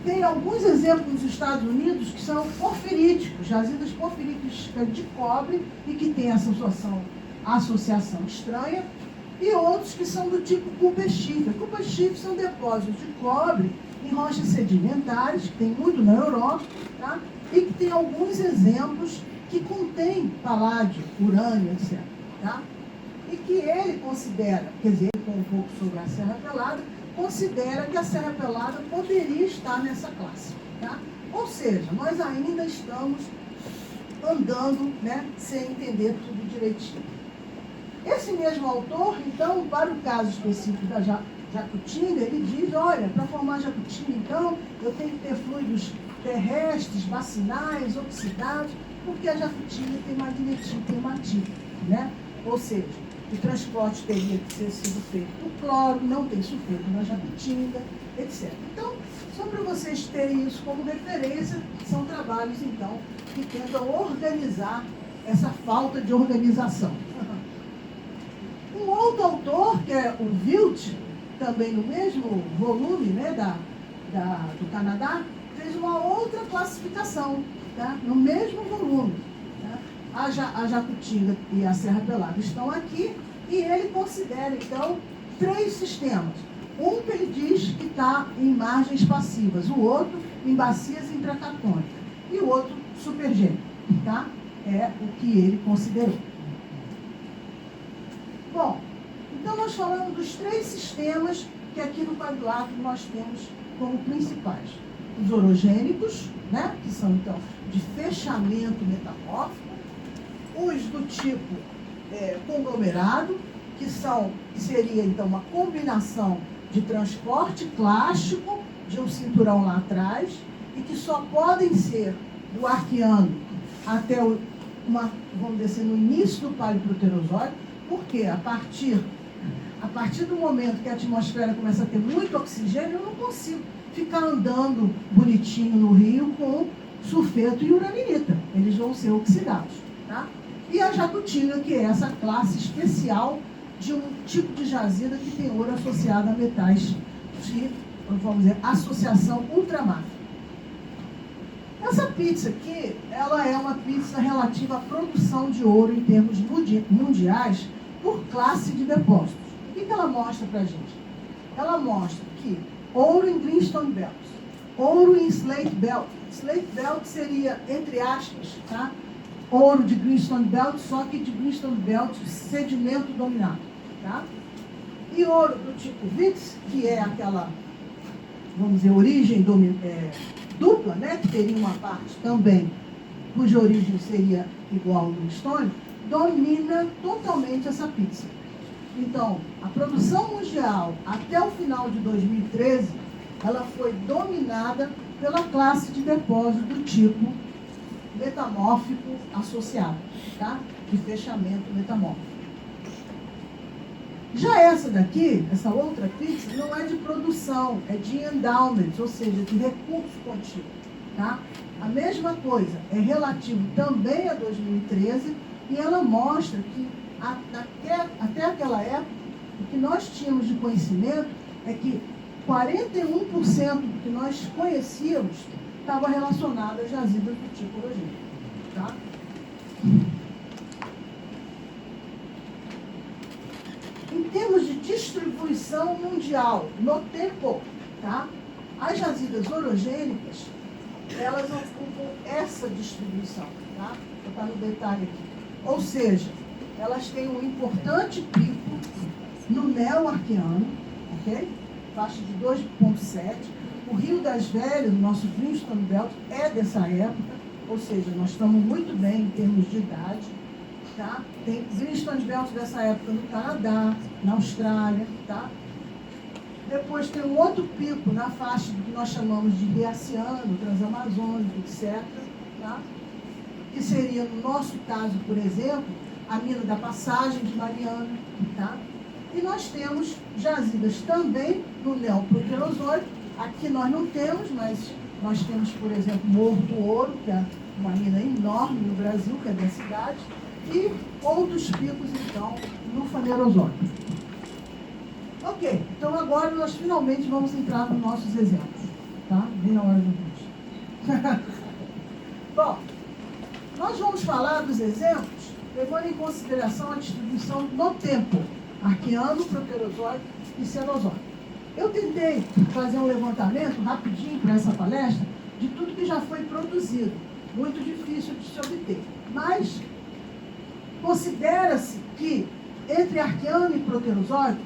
Tem alguns exemplos nos Estados Unidos que são porfiríticos, jazidas porfiríticas de cobre, e que têm essa associação estranha, e outros que são do tipo culpa-chifre. Culpa-chifre são depósitos de cobre em rochas sedimentares, que tem muito na Europa, tá? E que tem alguns exemplos que contêm paládio, urânio, etc. Tá? E que ele considera, quer dizer, ele com um pouco sobre a Serra Pelada, considera que a Serra Pelada poderia estar nessa classe. Tá? Ou seja, nós ainda estamos andando, né, sem entender tudo direitinho. Esse mesmo autor, então, para o caso específico da jacutinga, ele diz, olha, para formar jacutinga, então, eu tenho que ter fluidos terrestres, bacinais, oxidados, porque a jacutinga tem magnetismo, tem hematite, né? Ou seja, o transporte teria que ter sido feito por cloro, não tem sulfeto na jacutinga, etc. Então, só para vocês terem isso como referência, são trabalhos, então, que tentam organizar essa falta de organização. Um outro autor, que é o Wilt, também no mesmo volume, né, do Canadá, fez uma outra classificação, tá? No mesmo volume. Tá? A jacutinga e a Serra Pelada estão aqui, e ele considera, então, 3 sistemas. Um que ele diz que está em margens passivas, o outro em bacias intracatônicas, e o outro supergênico, tá? É o que ele considerou. Bom, então nós falamos dos 3 sistemas que aqui no quadrilátero nós temos como principais. Os orogênicos, né, que são então de fechamento metamórfico, os do tipo conglomerado, que seria então uma combinação de transporte clássico de um cinturão lá atrás, e que só podem ser do Arqueano até vamos dizer assim, no início do Paleoproterozoico, porque a partir a partir do momento que a atmosfera começa a ter muito oxigênio, eu não consigo ficar andando bonitinho no rio com sulfeto e uraninita. Eles vão ser oxidados. Tá? E a jacutinga, que é essa classe especial de um tipo de jazida que tem ouro associado a metais de, vamos dizer, associação ultramar. Essa pizza aqui, ela é uma pizza relativa à produção de ouro em termos mundiais por classe de depósitos. O que ela mostra para a gente? Ela mostra que ouro em Greenstone Belt, ouro em Slate Belt. Slate Belt seria, entre aspas, tá? Ouro de Greenstone Belt, só que de Greenstone Belt sedimento dominado. Tá? E ouro do tipo Witz, que é aquela, vamos dizer, origem dupla, né? Que teria uma parte também cuja origem seria igual ao Greenstone, domina totalmente essa pizza. Então, a produção mundial até o final de 2013, ela foi dominada pela classe de depósito do tipo metamórfico associado, tá? De fechamento metamórfico. Já essa daqui, essa outra pizza, não é de produção, é de endowment, ou seja, de recurso contínuo, tá? A mesma coisa, é relativo também a 2013 e ela mostra que até aquela época, o que nós tínhamos de conhecimento é que 41% do que nós conhecíamos estava relacionado a jazidas do tipo orogêneo, tá? Em termos de distribuição mundial, no tempo, tá? As jazidas orogênicas, elas ocupam essa distribuição, tá? Vou botar no detalhe aqui. Ou seja, elas têm um importante pico no neo-arqueano, ok? Faixa de 2,7. O Rio das Velhas, o nosso Greenstone Belt, é dessa época, ou seja, nós estamos muito bem em termos de idade. Tá? Tem Greenstone Belt dessa época no Canadá, na Austrália. Tá? Depois tem um outro pico na faixa que nós chamamos de Riaciano, Transamazônico, etc. Tá? Que seria, no nosso caso, por exemplo, a mina da Passagem de Mariana. Tá? E nós temos jazidas também no Neoproterozoico. Aqui nós não temos, mas nós temos, por exemplo, Morro do Ouro, que é uma mina enorme no Brasil, que é da cidade, e outros picos, então, no Fanerozoico. Ok, então agora nós finalmente vamos entrar nos nossos exemplos. Tá? Bem na hora do vídeo. Bom, nós vamos falar dos exemplos levando em consideração a distribuição no tempo, arqueano, proterozoico e cenozoico. Eu tentei fazer um levantamento rapidinho para essa palestra de tudo que já foi produzido. Muito difícil de se obter. Mas considera-se que entre arqueano e proterozoico,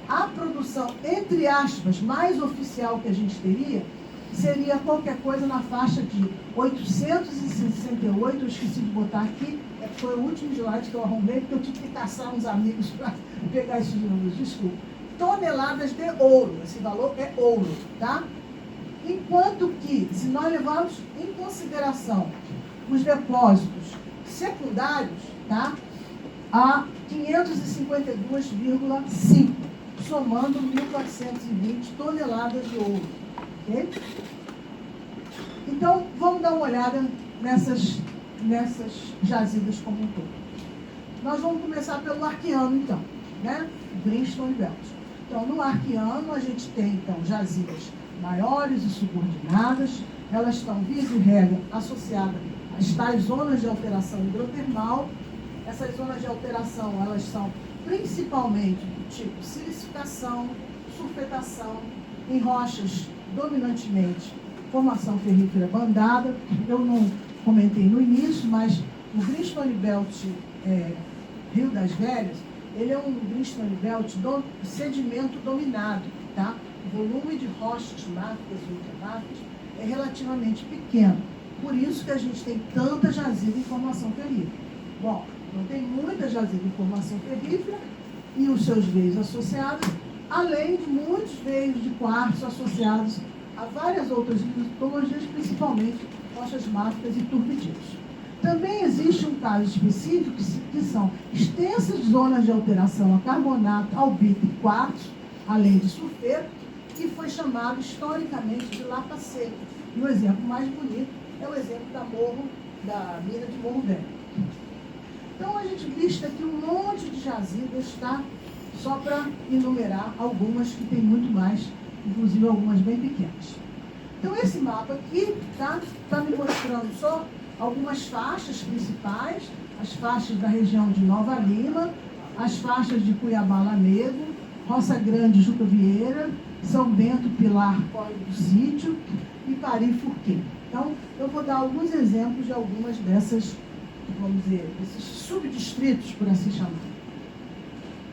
a produção, entre aspas, mais oficial que a gente teria, seria qualquer coisa na faixa de 868, eu esqueci de botar aqui, foi o último slide que eu arrumei, porque eu tive que caçar uns amigos para pegar esses números, desculpa. Toneladas de ouro, esse valor é ouro, tá? Enquanto que, se nós levarmos em consideração os depósitos secundários, tá? A 552,5, somando 1.420 toneladas de ouro, ok? Então, vamos dar uma olhada nessas jazidas como um todo. Nós vamos começar pelo arqueano, então, né? Greenstone Belt. Então, no arqueano, a gente tem, então, jazidas maiores e subordinadas. Elas estão, via de regra, associadas às tais zonas de alteração hidrotermal. Essas zonas de alteração, elas são principalmente do tipo silicificação, sulfetação, em rochas, dominantemente, formação ferrífera bandada. Eu não comentei no início, mas o Greenstone Belt Rio das Velhas, ele é um Greenstone Belt sedimento dominado, tá? O volume de rochas máficas e ultramáficas é relativamente pequeno. Por isso que a gente tem tanta jazida em formação ferrífera. Bom, então tem muita jazida em formação ferrífera e os seus veios associados, além de muitos veios de quartzo associados a várias outras litologias, principalmente rochas máficas e turbiditas. Também existe um caso específico que são extensas zonas de alteração a carbonato, albito e quartzo, além de sulfeto, que foi chamado historicamente de Lapa Seca. E o exemplo mais bonito é o exemplo da mina de Morro Velho. Então a gente lista aqui um monte de jazidas, tá? Só para enumerar algumas que tem muito mais, inclusive algumas bem pequenas. Então esse mapa aqui tá me mostrando só algumas faixas principais, as faixas da região de Nova Lima, as faixas de Cuiabá Lamego, Roça Grande, Juca Vieira, São Bento, Pilar, Código do Sítio e Pari Furquim. Então, eu vou dar alguns exemplos de algumas dessas, vamos dizer, esses subdistritos, por assim chamar.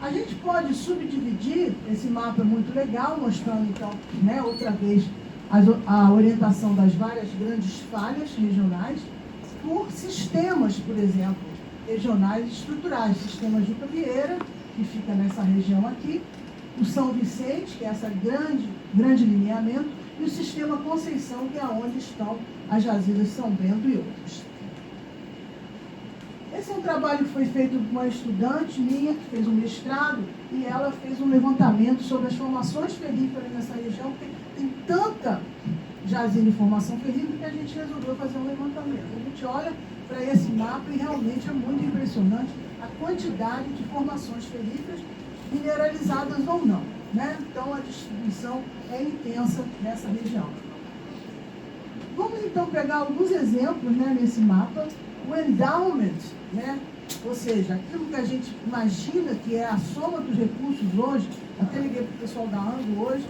A gente pode subdividir, esse mapa é muito legal, mostrando então, né, outra vez, a orientação das várias grandes falhas regionais, por sistemas, por exemplo, regionais estruturais. Sistema Juca Vieira, que fica nessa região aqui, o São Vicente, que é essa grande lineamento, e o sistema Conceição, que é onde estão as jazidas São Bento e outros. Esse é um trabalho que foi feito por uma estudante minha, que fez um mestrado, e ela fez um levantamento sobre as formações ferríferas nessa região, porque tem tanta jazida de formação ferrífera que a gente resolveu fazer um levantamento. A gente olha para esse mapa e realmente é muito impressionante a quantidade de formações ferríferas, mineralizadas ou não, né? Então a distribuição é intensa nessa região. Vamos então pegar alguns exemplos, né, nesse mapa. O endowment, né? Ou seja, aquilo que a gente imagina que é a soma dos recursos hoje. Até liguei para o pessoal da Anglo hoje,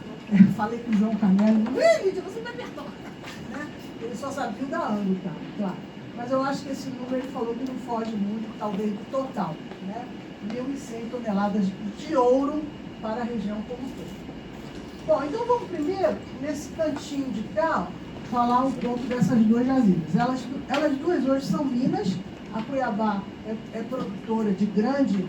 falei com o João Canelo, Lídia, você vai perdoar, né? Ele só sabia da Anglo, tá? Claro. Mas eu acho que esse número ele falou que não foge muito, talvez, do total, né? 1.100 toneladas de ouro para a região como um todo. Bom, então vamos primeiro, nesse cantinho de cá, falar um pouco dessas duas jazidas. Elas duas hoje são minas. A Cuiabá é produtora de grande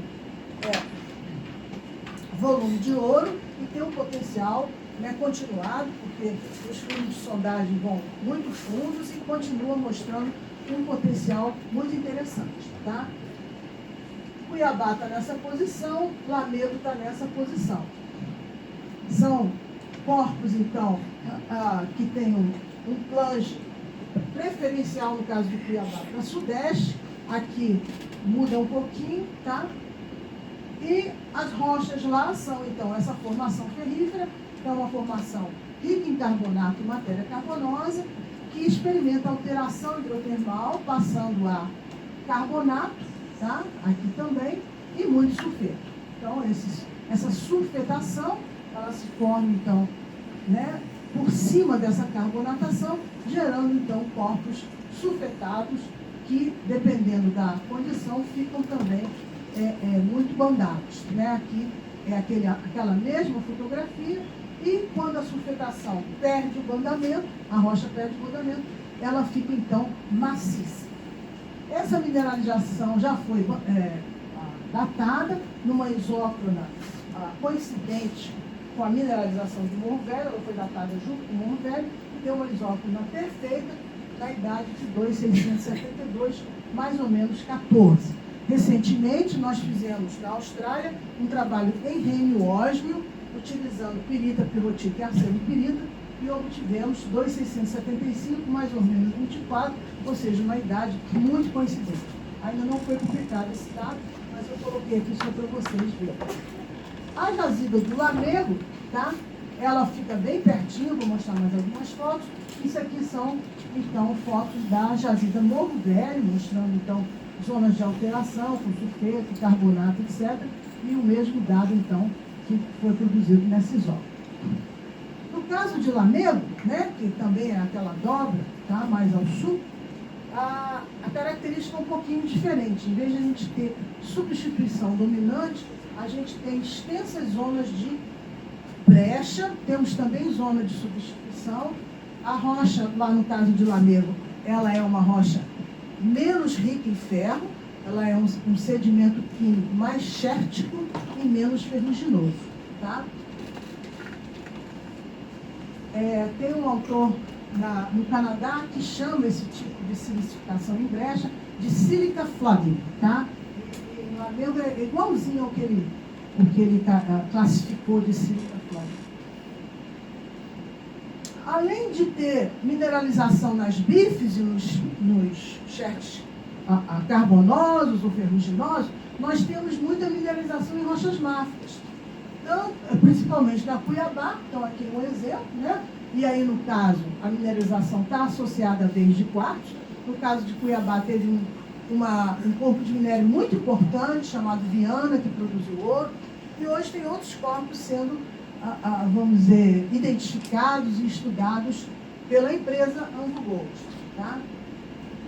volume de ouro e tem um potencial, né, continuado, porque os fundos de sondagem vão muito fundos e continua mostrando um potencial muito interessante, tá? Cuiabá está nessa posição, Lamego está nessa posição. São corpos, então, que têm um plunge preferencial, no caso do Cuiabá, para sudeste. Aqui muda um pouquinho, tá? E as rochas lá são, então, essa formação ferrífera, que é uma formação rica em carbonato e matéria carbonosa, que experimenta alteração hidrotermal, passando a carbonato, tá? Aqui também, e muito sulfeto. Então, essa sulfetação, ela se forma, então, né, por cima dessa carbonatação, gerando, então, corpos sulfetados, que, dependendo da condição, ficam também muito bandados, né? Aqui é aquela mesma fotografia, e quando a sulfetação perde o bandamento, a rocha perde o bandamento, ela fica, então, maciça. Essa mineralização já foi datada numa isócrona coincidente com a mineralização de Morro Velho. Ela foi datada junto com Morro Velho e tem uma isócrona perfeita na idade de 2.672, mais ou menos 14. Recentemente, nós fizemos na Austrália um trabalho em rênio ósmio, utilizando pirita, pirrotita e arsenopirita, e obtivemos 2.675, mais ou menos 24, ou seja, uma idade muito coincidente. Ainda não foi publicado esse dado, mas eu coloquei aqui só para vocês verem. A jazida do Lamego, tá? Ela fica bem pertinho, vou mostrar mais algumas fotos. Isso aqui são, então, fotos da jazida Morro Velho, mostrando, então, zonas de alteração, com sulfeto, carbonato, etc. E o mesmo dado, então, que foi produzido nessa isótopo. No caso de Lamego, né, que também é aquela dobra, tá, mais ao sul, a característica é um pouquinho diferente. Em vez de a gente ter substituição dominante, a gente tem extensas zonas de brecha, temos também zona de substituição. A rocha, lá no caso de Lamego, ela é uma rocha menos rica em ferro, ela é um sedimento químico mais xértico e menos ferruginoso, tá? Tem um autor no Canadá que chama esse tipo de silicificação em brecha de sílica flooding, tá? E lá dentro é igualzinho ao que ele classificou de sílica flooding. Além de ter mineralização nas bifes e nos scherts carbonosos ou ferruginosos, nós temos muita mineralização em rochas máficas. Então, principalmente na Cuiabá, então aqui um exemplo, né? E aí, no caso, a mineralização está associada a veios de quartzo. No caso de Cuiabá, teve um corpo de minério muito importante, chamado Viana, que produziu ouro. E hoje tem outros corpos sendo, vamos dizer, identificados e estudados pela empresa AngloGold. Tá?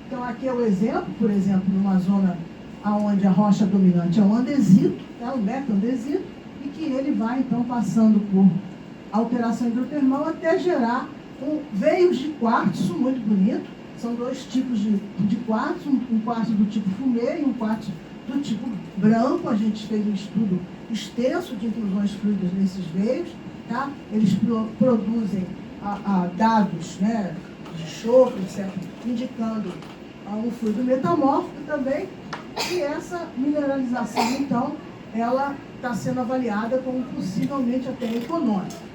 Então, aqui é o exemplo, por exemplo, numa zona onde a rocha dominante é um andesito, tá? Um meta-andesito, e que ele vai, então, passando por alteração hidrotermal até gerar veios de quartzo muito bonito. São dois tipos de quartzo, um quartzo do tipo fumê e um quartzo do tipo branco. A gente fez um estudo extenso de inclusões fluídas nesses veios. Tá? Eles produzem dados, né, de enxofre, etc., indicando um fluido metamórfico também. E essa mineralização, então, ela está sendo avaliada como possivelmente até econômica.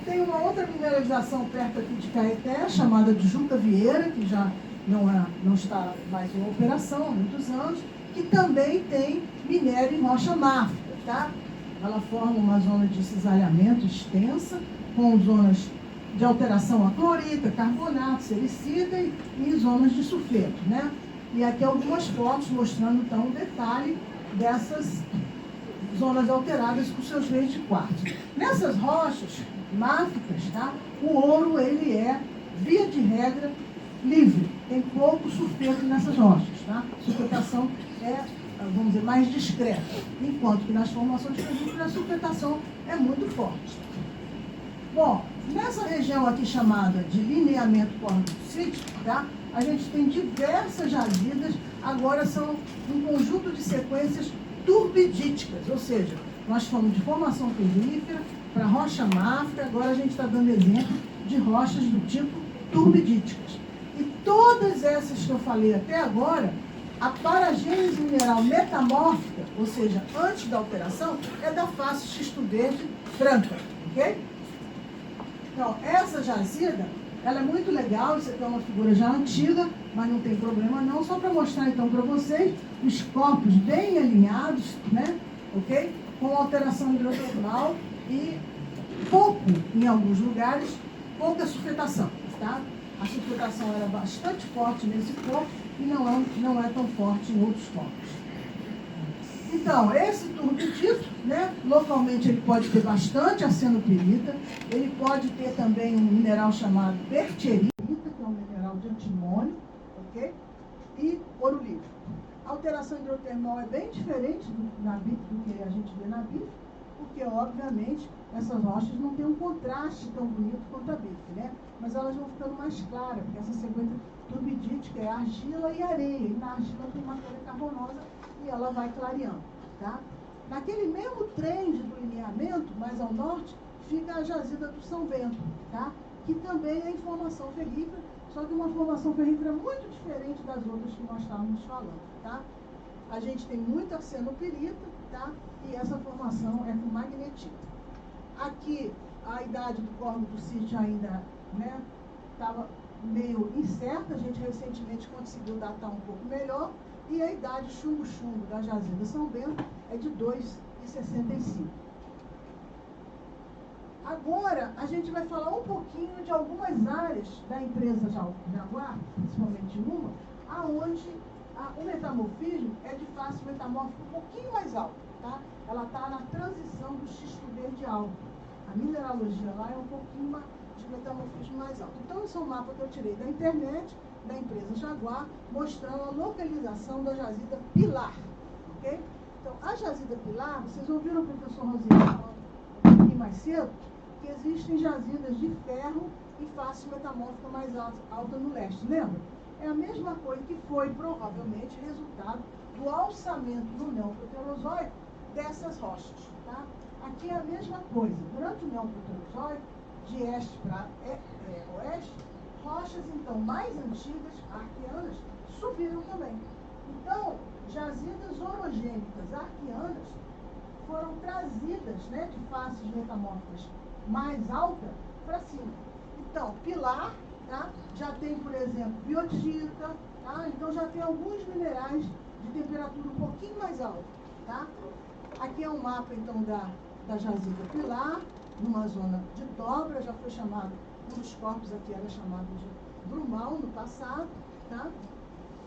Tem uma outra mineralização perto aqui de Caeté, chamada de Juca Vieira, que já não está mais em operação há muitos anos, que também tem minério em rocha máfica. Tá? Ela forma uma zona de cisalhamento extensa, com zonas de alteração a clorita, carbonato, sericida e zonas de sulfeto. Né? E aqui algumas fotos mostrando, então, um detalhe dessas zonas alteradas com seus veios de quartzo. Nessas rochas máficas, tá? O ouro, ele é, via de regra, livre. Tem pouco sulfeto nessas rochas. Tá? A sulfetação é, vamos dizer, mais discreta. Enquanto que nas formações ferríferas a sulfetação é muito forte. Bom, nessa região aqui chamada de lineamento córnico-cítico, tá? A gente tem diversas jazidas, agora são um conjunto de sequências turbidíticas, ou seja, nós fomos de formação ferrífera para rocha máfica, agora a gente está dando exemplo de rochas do tipo turbidíticas. E todas essas que eu falei até agora, a paragênese mineral metamórfica, ou seja, antes da alteração, é da face xisto verde branca, ok? Então, essa jazida, ela é muito legal, isso aqui é uma figura já antiga, mas não tem problema não, só para mostrar então para vocês os corpos bem alinhados, né, ok? Com alteração hidrotermal e pouco, em alguns lugares, pouca sulfetação, tá? A sulfetação era bastante forte nesse corpo e não é tão forte em outros corpos. Então, esse turbidito, né, localmente ele pode ter bastante arsenopirita, ele pode ter também um mineral chamado bertierita, que é um mineral de antimônio, ok? E ouro líquido. A alteração hidrotermal é bem diferente na BIF do que a gente vê na BIF, porque, obviamente, essas rochas não têm um contraste tão bonito quanto a BIF, né? Mas elas vão ficando mais claras, porque essa sequência turbidítica é argila e areia, e na argila tem matéria carbonosa, e ela vai clareando, tá? Naquele mesmo trend do lineamento, mais ao norte, fica a jazida do São Bento, tá? Que também é em formação ferrífera, só que uma formação ferrífera muito diferente das outras que nós estávamos falando, tá? A gente tem muita arsenopirita, tá? E essa formação é com magnetita. Aqui, a idade do córrego do sítio ainda, né, estava meio incerta, a gente recentemente conseguiu datar um pouco melhor, e a idade chumbo-chumbo da jazida São Bento é de 2,65. Agora, a gente vai falar um pouquinho de algumas áreas da empresa Jaguar, principalmente uma, aonde o metamorfismo é de face metamórfica um pouquinho mais alto, tá? Ela está na transição do xisto verde alto. A mineralogia lá é um pouquinho de metamorfismo mais alto. Então, esse é um mapa que eu tirei da internet, da empresa Jaguar, mostrando a localização da jazida Pilar, ok? Então, a jazida Pilar, vocês ouviram o professor Rosiane falando um pouquinho mais cedo, que existem jazidas de ferro e face metamórfica mais alta no leste, lembra? É a mesma coisa que foi, provavelmente, resultado do alçamento do neoproterozoico dessas rochas, tá? Aqui é a mesma coisa. Durante o neoproterozoico, de este para oeste, rochas, então, mais antigas, arqueanas, subiram também. Então, jazidas orogênicas arqueanas foram trazidas, né, de faces metamórficas mais altas para cima. Então, pilar, tá? Já tem, por exemplo, biotita, tá? Então já tem alguns minerais de temperatura um pouquinho mais alta, tá? Aqui é um mapa, então, da jazida pilar, numa zona de dobra, já foi chamado, um dos corpos aqui era chamado de brumal no passado, tá?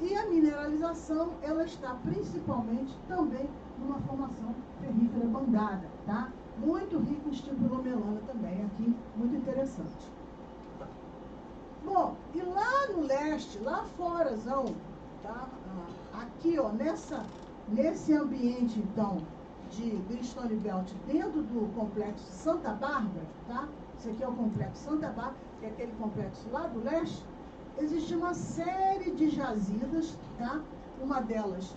E a mineralização, ela está principalmente também numa formação ferrífera bandada, tá? Muito rico em estipulomelana também, aqui, muito interessante. Bom, e lá no leste, lá forazão, tá? Aqui, ó, nesse ambiente, então, de Greenstone Belt, dentro do complexo Santa Bárbara, tá? Esse aqui é o complexo Santa Bárbara, que é aquele complexo lá do leste. Existe uma série de jazidas, tá? Uma delas,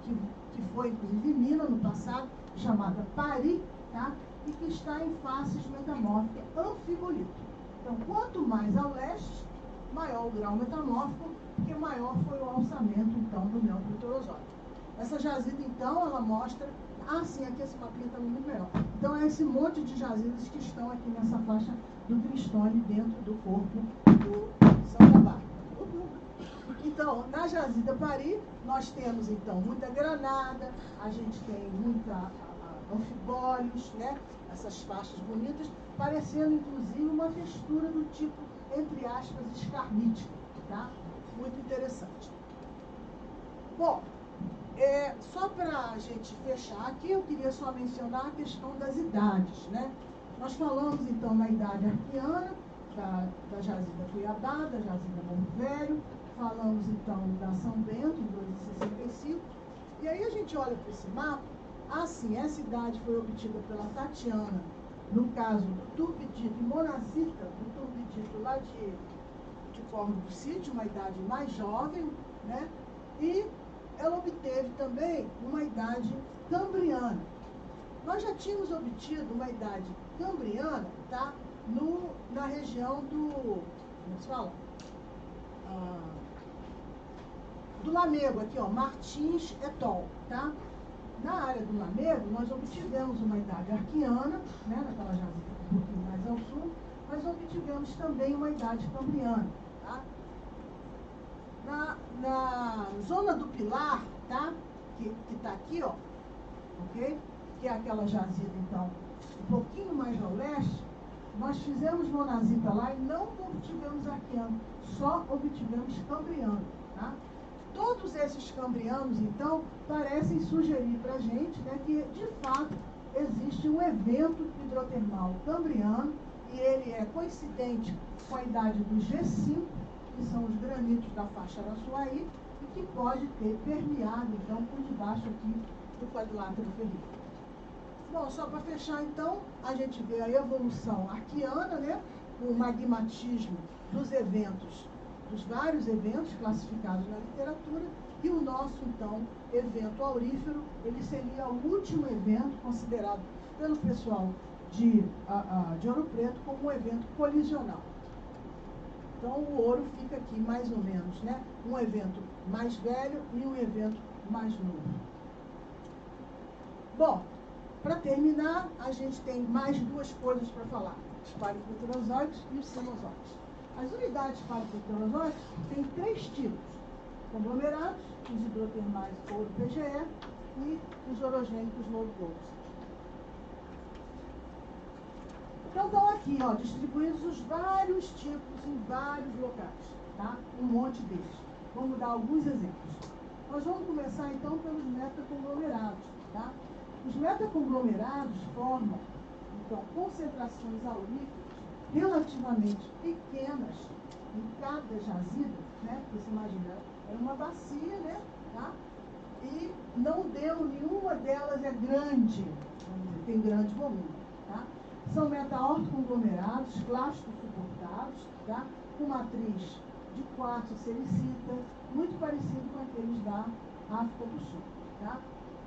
que foi, inclusive, em Minas, no passado, chamada Pari, tá? E que está em faces metamórficas anfibolito. Então, quanto mais ao leste, maior o grau metamórfico, porque maior foi o alçamento, então, do neopleuterosóide. Essa jazida, então, ela mostra... Ah, sim, aqui esse mapinha está muito melhor. Então, é esse monte de jazidas que estão aqui nessa faixa do Greenstone dentro do corpo do Santa Bárbara. Então, na jazida Pari, nós temos, então, muita granada, a gente tem muita anfibólios, né? Essas faixas bonitas, parecendo, inclusive, uma textura do tipo, entre aspas, escarnítica, tá? Muito interessante. Bom, só para a gente fechar aqui, eu queria só mencionar a questão das idades, né? Nós falamos, então, na idade arqueana, da jazida Cuiabá, da jazida Morro Velho, falamos, então, da São Bento, em 1265, e aí a gente olha para esse mapa. Assim, essa idade foi obtida pela Tatiana, no caso do turpidito e monazita, do turpidito lá de Córrego do Sítio, uma idade mais jovem, né? E ela obteve também uma idade cambriana. Nós já tínhamos obtido uma idade cambriana, tá? Na região do, como se fala? Do Lamego, aqui, ó, Martins et al., tá? Na área do Lamego, nós obtivemos uma idade arqueana, né, naquela jazida um pouquinho mais ao sul, mas obtivemos também uma idade cambriana, tá? Na zona do Pilar, tá? Que está aqui, ó, ok? Que é aquela jazida, então, um pouquinho mais ao leste, nós fizemos monazita lá e não obtivemos arqueano, só obtivemos cambriano, tá? Todos esses cambrianos, então, parecem sugerir para a gente, né, que, de fato, existe um evento hidrotermal cambriano e ele é coincidente com a idade do G5, que são os granitos da faixa Araçuaí, e que pode ter permeado, então, por debaixo aqui do quadrilátero ferrífero. Bom, só para fechar, então, a gente vê a evolução arqueana, né, o magmatismo dos eventos, dos vários eventos classificados na literatura, e o nosso, então, evento aurífero, ele seria o último evento considerado pelo pessoal de Ouro Preto como um evento colisional. Então, o ouro fica aqui mais ou menos, né? Um evento mais velho e um evento mais novo. Bom, para terminar, a gente tem mais duas coisas para falar: os paleofuturozoides e os cenozoides. As unidades paleofuturozoides têm 3 tipos: conglomerados, os hidrotermais ouro PGE e os orogênicos louro gold. Então, estão aqui, ó, distribuídos os vários tipos em vários locais, tá? Um monte deles. Vamos dar alguns exemplos. Nós vamos começar, então, pelos metaconglomerados, tá? Os metaconglomerados formam, então, concentrações auríferas relativamente pequenas em cada jazida, né? Porque você imagina, é uma bacia, né? Tá? E não deu, nenhuma delas é grande, vamos dizer, tem grande volume, tá? São metaortoconglomerados, clastos suportados, tá? Com matriz de quartzo silicita, muito parecido com aqueles da África do Sul, tá?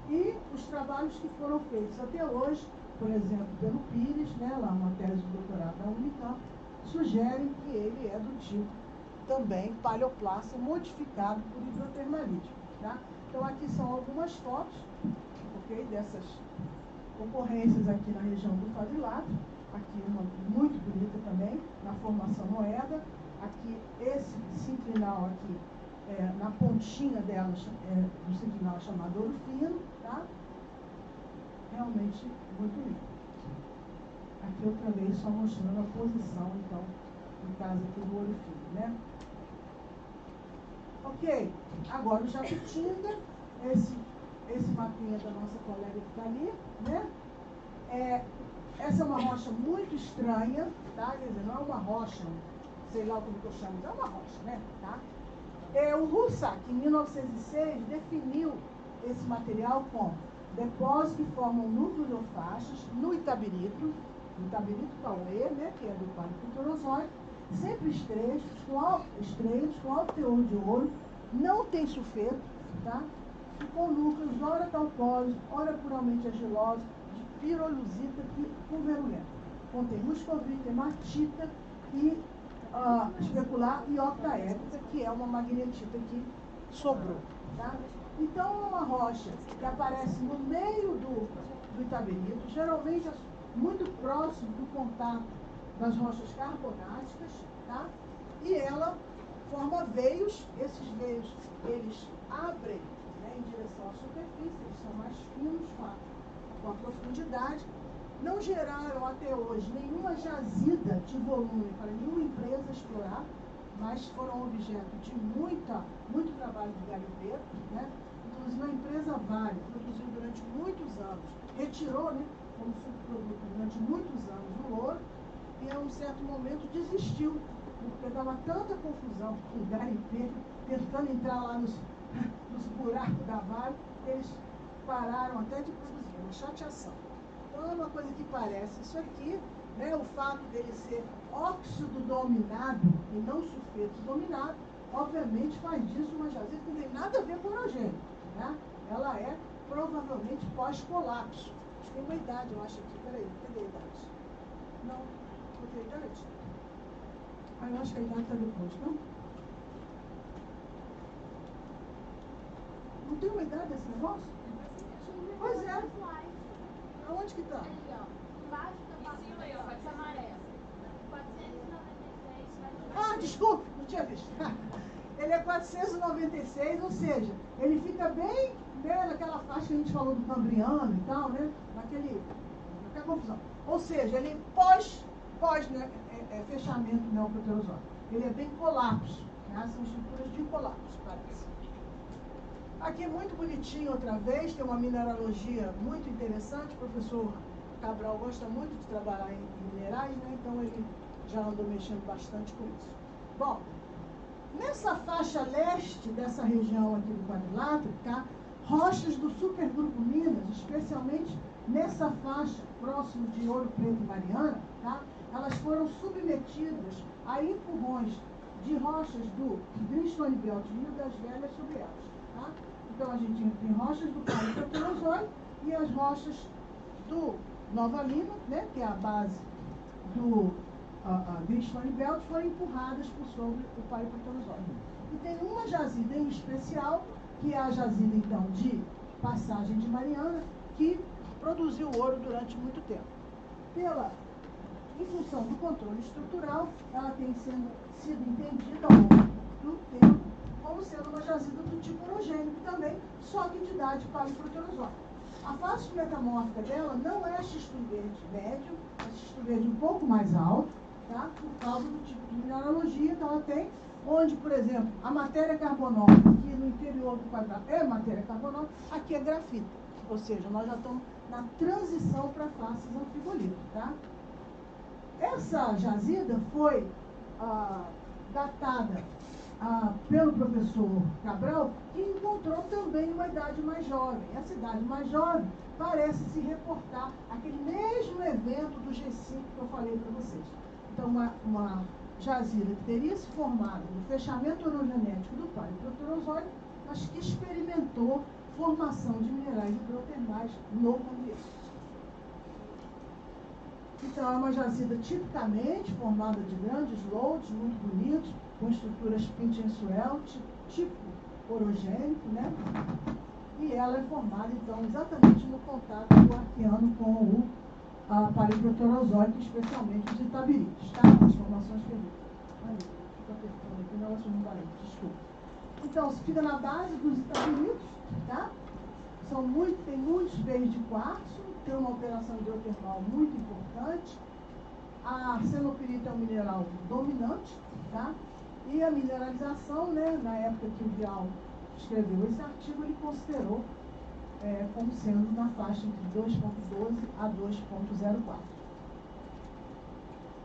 E os trabalhos que foram feitos até hoje, por exemplo, pelo Pires, né, lá uma tese de doutorado da Unicamp, sugerem que ele é do tipo também paleoplasto modificado por hidrotermalismo. Tá? Então aqui são algumas fotos, okay, dessas ocorrências aqui na região do quadrilátero. Aqui uma muito bonita também, na formação moeda. Aqui esse sinclinal aqui, na pontinha dela, do sinclinal chamado ouro fino, tá? Realmente muito lindo. Aqui outra vez só mostrando a posição, então, no caso aqui do ouro fino, né? Ok, agora o Jacutinga, esse mapinha da nossa colega que está ali, né? Essa é uma rocha muito estranha, tá? Quer dizer, não é uma rocha, sei lá como que eu chamo, é uma rocha, né? Tá? O Russack, em 1906, definiu esse material como depósitos que formam núcleos ou faixas no Itabirito Cauê, né? Que é do Paleoproterozoico, sempre estreitos, com alto teor de ouro, não tem sulfeto, tá? E com núcleos ora calcólicos, ora puramente argilosos, de pirolusita e pulverulenta. Contém muscovita, hematita e especular e octaédrica, que é uma magnetita que sobrou. Tá? Então, é uma rocha que aparece no meio do Itabirito, geralmente muito próximo do contato das rochas carbonáticas, tá? E ela forma veios. Esses veios, eles abrem, né, em direção à superfície, eles são mais finos com a profundidade. Não geraram até hoje nenhuma jazida de volume para nenhuma empresa explorar, mas foram objeto de muito trabalho de garimpeiro, né? Inclusive a empresa Vale produziu durante muitos anos, retirou, né, como subproduto durante muitos anos o ouro, e a um certo momento desistiu, porque dava tanta confusão com o garimpeiro, tentando entrar lá nos buracos da Vale, eles pararam até de produzir, uma chateação. Então é uma coisa que parece isso aqui, né? O fato dele ser óxido dominado e não sulfeto dominado, obviamente faz disso uma jazida que não tem nada a ver com orogênio, né? Ela é provavelmente pós-colapso. Tem uma idade, eu acho aqui. Peraí, cadê a idade? Não, botei a idade? Eu acho que a idade está depois, não? Não tem uma idade desse negócio? Pois é. Aonde que está? Ali, ó. Embaixo da parte amarela. 496. Desculpa, não tinha visto. Ele é 496, ou seja, ele fica bem, né, naquela faixa que a gente falou do Cambriano e tal, né? Naquela confusão. Ou seja, ele pós né, fechamento neoproterozoico. Ele é bem colapso, né? São estruturas de colapso, parece. Aqui é muito bonitinho outra vez, tem uma mineralogia muito interessante. O professor Cabral gosta muito de trabalhar em minerais, né? Então ele já andou mexendo bastante com isso. Bom, nessa faixa leste dessa região aqui do quadrilátero, tá? Rochas do supergrupo Minas, especialmente nessa faixa próximo de Ouro Preto e Mariana, tá? Elas foram submetidas a empurrões de rochas do Greenstone Belt e Rio das Velhas sobre elas. Tá? Então a gente tem rochas do Paleoproterozoico e as rochas do Nova Lima, né, que é a base do Greenstone Belt, foram empurradas por sobre o Paleoproterozoico. E tem uma jazida em especial, que é a jazida então de Passagem de Mariana, que produziu ouro durante muito tempo. Em função do controle estrutural, ela tem sido entendida ao longo do tempo como sendo uma jazida do tipo orogênico também, só que de idade paleoproterozoica. A face metamórfica dela não é xisto verde médio, é xisto verde um pouco mais alto, tá? Por causa do tipo de mineralogia que ela tem, onde, por exemplo, a matéria carbonótica, aqui no interior do quadrado é matéria carbonótica, aqui é grafita. Ou seja, nós já estamos na transição para faces anfibolitas, tá? Essa jazida foi datada pelo professor Cabral, que encontrou também uma idade mais jovem. Essa idade mais jovem parece se reportar aquele mesmo evento do G5 que eu falei para vocês. Então, uma jazida que teria se formado no fechamento orogenético do Paleoproterozoico, mas que experimentou formação de minerais hidrotermais no ambiente. Então, é uma jazida tipicamente formada de grandes lodes, muito bonitos, com estruturas pitch and swell, tipo orogênico, né? E ela é formada, então, exatamente no contato do arqueano com o aparelho proterozoico, especialmente os itabirites, tá? As formações que eu vi. Aí, fica apertando aqui, não, elas não vai, desculpa. Então, se fica na base dos itabiritos, tá? Tem muitos veios de quartzo, tem uma operação hidrotermal muito importante. A arsenopirita é um mineral dominante, tá? E a mineralização, né, na época que o Vial escreveu esse artigo, ele considerou como sendo na faixa entre 2,12 a 2,04.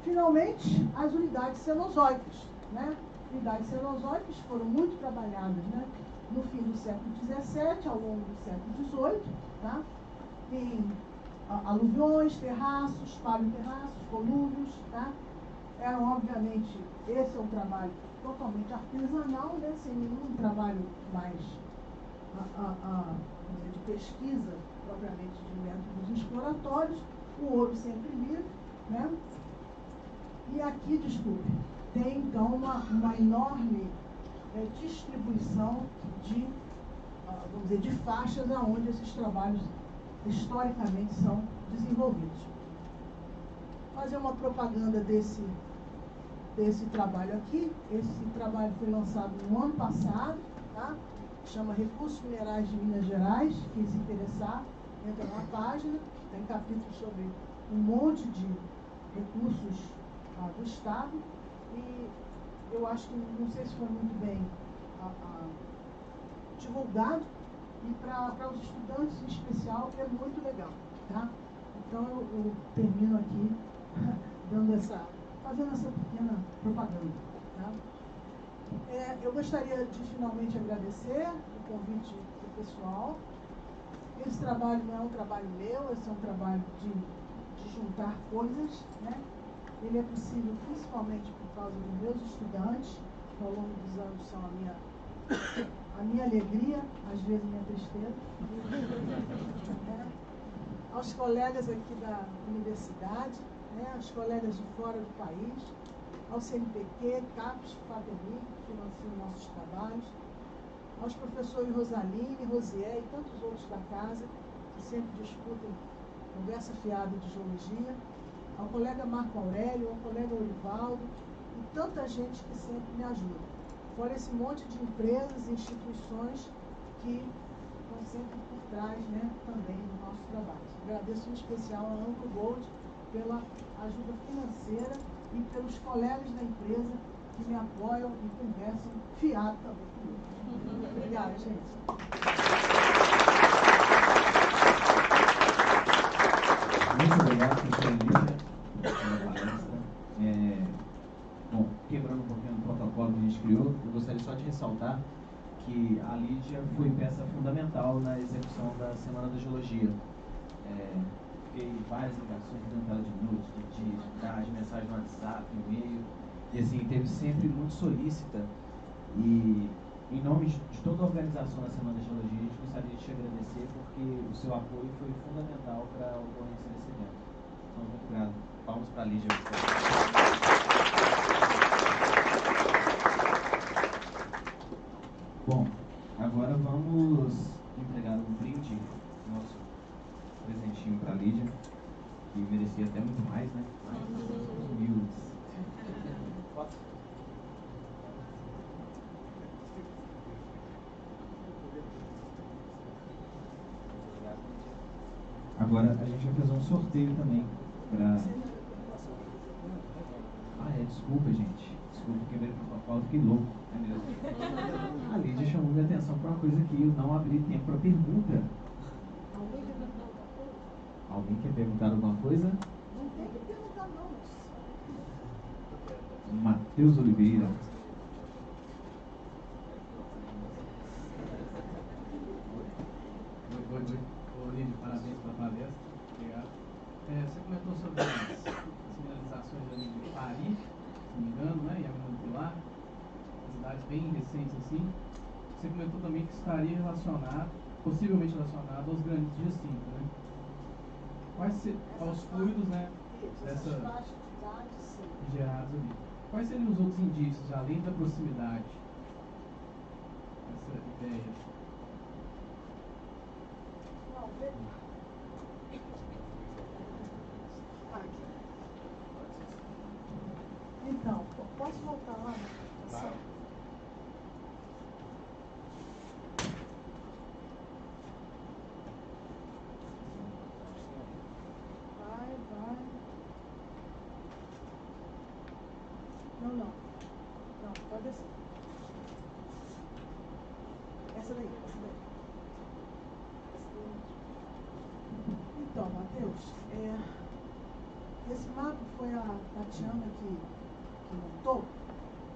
Finalmente, as unidades cenozoicas, né? Unidades cenozoicas foram muito trabalhadas, né, no fim do século XVII, ao longo do século XVIII, tá? Em aluviões, terraços, paleoterraços, colúvios, tá? Eram, obviamente, esse é um trabalho totalmente artesanal, né? Sem nenhum trabalho mais de pesquisa, propriamente de métodos exploratórios, o ouro sempre livre, né? E aqui, desculpe, tem então uma enorme distribuição de, vamos dizer, de faixas aonde esses trabalhos historicamente são desenvolvidos. Fazer uma propaganda desse trabalho aqui. Esse trabalho foi lançado no ano passado, tá? Chama Recursos Minerais de Minas Gerais. Quem se interessar, entra na página, tem capítulos sobre um monte de recursos do Estado, e eu acho que, não sei se foi muito bem divulgado, e para os estudantes em especial é muito legal, tá? Então eu termino aqui fazendo essa pequena propaganda, tá? Eu gostaria de finalmente agradecer o convite do pessoal. Esse trabalho não é um trabalho meu, esse é um trabalho de juntar coisas, né? Ele é possível principalmente por causa dos meus estudantes, que ao longo dos anos são a minha alegria, às vezes minha tristeza. Aos colegas aqui da universidade, né? Aos colegas de fora do país, ao CNPq, CAPES, FATEMI, que financiam nossos trabalhos, aos professores Rosaline, Rosier e tantos outros da casa, que sempre discutem conversa fiada de geologia, ao colega Marco Aurélio, ao colega Orivaldo e tanta gente que sempre me ajuda. Fora esse monte de empresas e instituições que estão sempre por trás, né, também do nosso trabalho. Agradeço em especial a Anglo Gold pela ajuda financeira e pelos colegas da empresa que me apoiam e conversam fiado também comigo. Obrigada, gente. Muito obrigado, professora Lídia, pela palestra. Bom, quebrando um pouquinho o protocolo que a gente criou, eu gostaria só de ressaltar que a Lídia foi peça fundamental na execução da Semana da Geologia. Fiquei várias ligações dentro dela de noite, de dia, de tarde, mensagem no WhatsApp, e-mail, e assim, teve sempre muito solícita. E em nome de toda a organização da Semana da Geologia, a gente gostaria de te agradecer porque o seu apoio foi fundamental para a ocorrência desse evento. Então, muito grato. Palmas para a Lídia. Bom, agora vamos entregar um brinde, nosso presentinho para a Lídia, que merecia até muito mais, né? Humildes. Agora a gente vai fazer um sorteio também para... desculpa, gente. Desculpa, quebrei o protocolo, fiquei louco. É mesmo. A Lídia chamou minha atenção para uma coisa que eu não abri tempo para pergunta. Alguém quer perguntar alguma coisa? Não tem que perguntar, não. Matheus Oliveira. Oi, Lídia, parabéns pela palestra. Obrigado. Você comentou sobre as sinalizações ali de Paris, se não me engano, né? E a Pilar, cidades bem recentes assim. Você comentou também que estaria possivelmente relacionado aos granitos de Jacinto, né? Aos fluidos, né? dessa faixas de idade, sim. gerados ali. Quais seriam os outros indícios, além da proximidade? Essa ideia. Não, então, posso voltar lá? Tá. Vai. Não, pode descer. Essa daí. Então, Matheus, esse mapa foi a Tatiana que montou.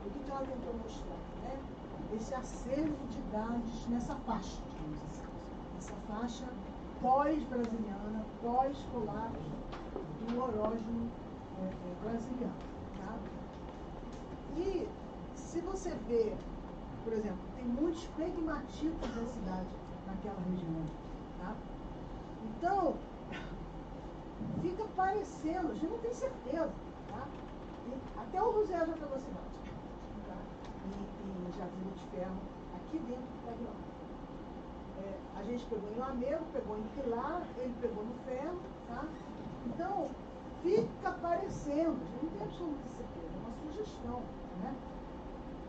O que ela tentou mostrar, né? Esse acervo de dados nessa faixa, digamos assim. Essa faixa pós-brasiliana, pós-colapso do orógeno brasiliano. Tá? E se você vê, por exemplo, tem muitos pegmatitos da cidade naquela região. Tá? Então, fica parecendo, a gente não tem certeza. Tá? Até o José já pegou a cidade. Tá? E Jazira de Ferro, aqui dentro do Taguilão. A gente pegou em Lamego, pegou em Pilar, ele pegou no Ferro. Tá? Então, fica parecendo, a gente não tem absoluta certeza, é uma sugestão, né?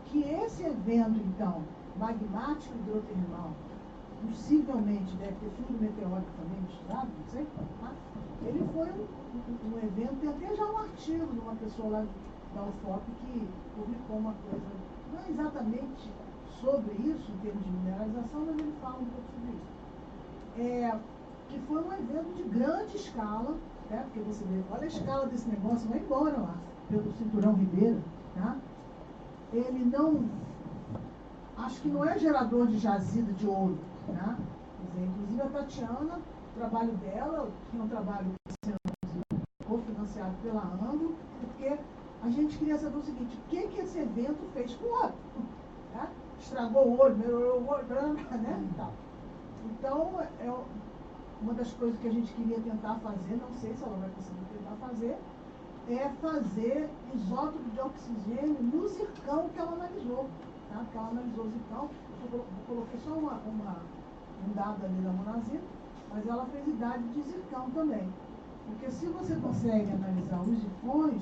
Que esse evento, então, magmático hidrotermal, possivelmente deve ter fundo meteórico também misturado, não sei, tá? Ele foi um evento, tem até já um artigo de uma pessoa lá da UFOP que publicou uma coisa, não é exatamente sobre isso, em termos de mineralização, mas ele fala um pouco sobre isso. Que foi um evento de grande escala, né? Porque você vê, olha a escala desse negócio, vai embora lá, pelo Cinturão Ribeira, tá? Ele não, acho que não é gerador de jazida de ouro, né? Inclusive a Tatiana, o trabalho dela, que é um trabalho sendo cofinanciado pela Anglo, porque a gente queria saber o seguinte, o que esse evento fez com o ouro? Né? Estragou o ouro, melhorou o ouro, né? Então, uma das coisas que a gente queria tentar fazer, não sei se ela vai conseguir tentar fazer, é fazer isótopo de oxigênio no zircão que ela analisou. Tá? Porque ela analisou o zircão, eu coloquei só um dado ali da monazita, mas ela fez idade de zircão também. Porque se você consegue analisar os zircões,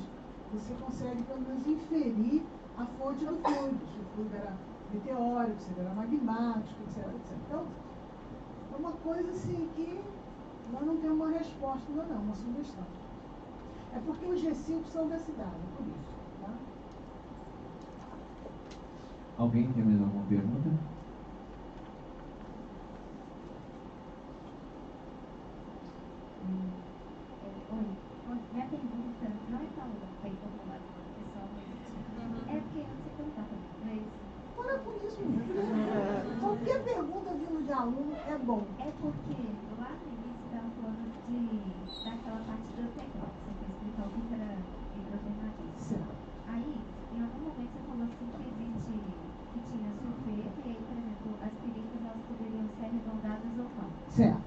você consegue pelo menos inferir a fonte do fluido. Se o fluido era meteórico, se ele era magmático, etc. Então, é uma coisa assim que nós não temos uma resposta ainda não, uma sugestão. É porque os G5 são da cidade, é por isso. Tá? Alguém tem mais alguma pergunta? Oi, minha pergunta não é tão bem formulada quanto é só, mas é porque eu não sei perguntar para inglês. Para com isso, mesmo. Qualquer pergunta vindo de aluno é bom. É porque lá no início estava falando daquela parte do hidrotermal, você foi explicar o que era hidrotermalismo. Certo. Aí, em algum momento você falou assim que tinha sulfeto, e aí, por exemplo, as piritas elas poderiam ser arredondadas ou não. Certo.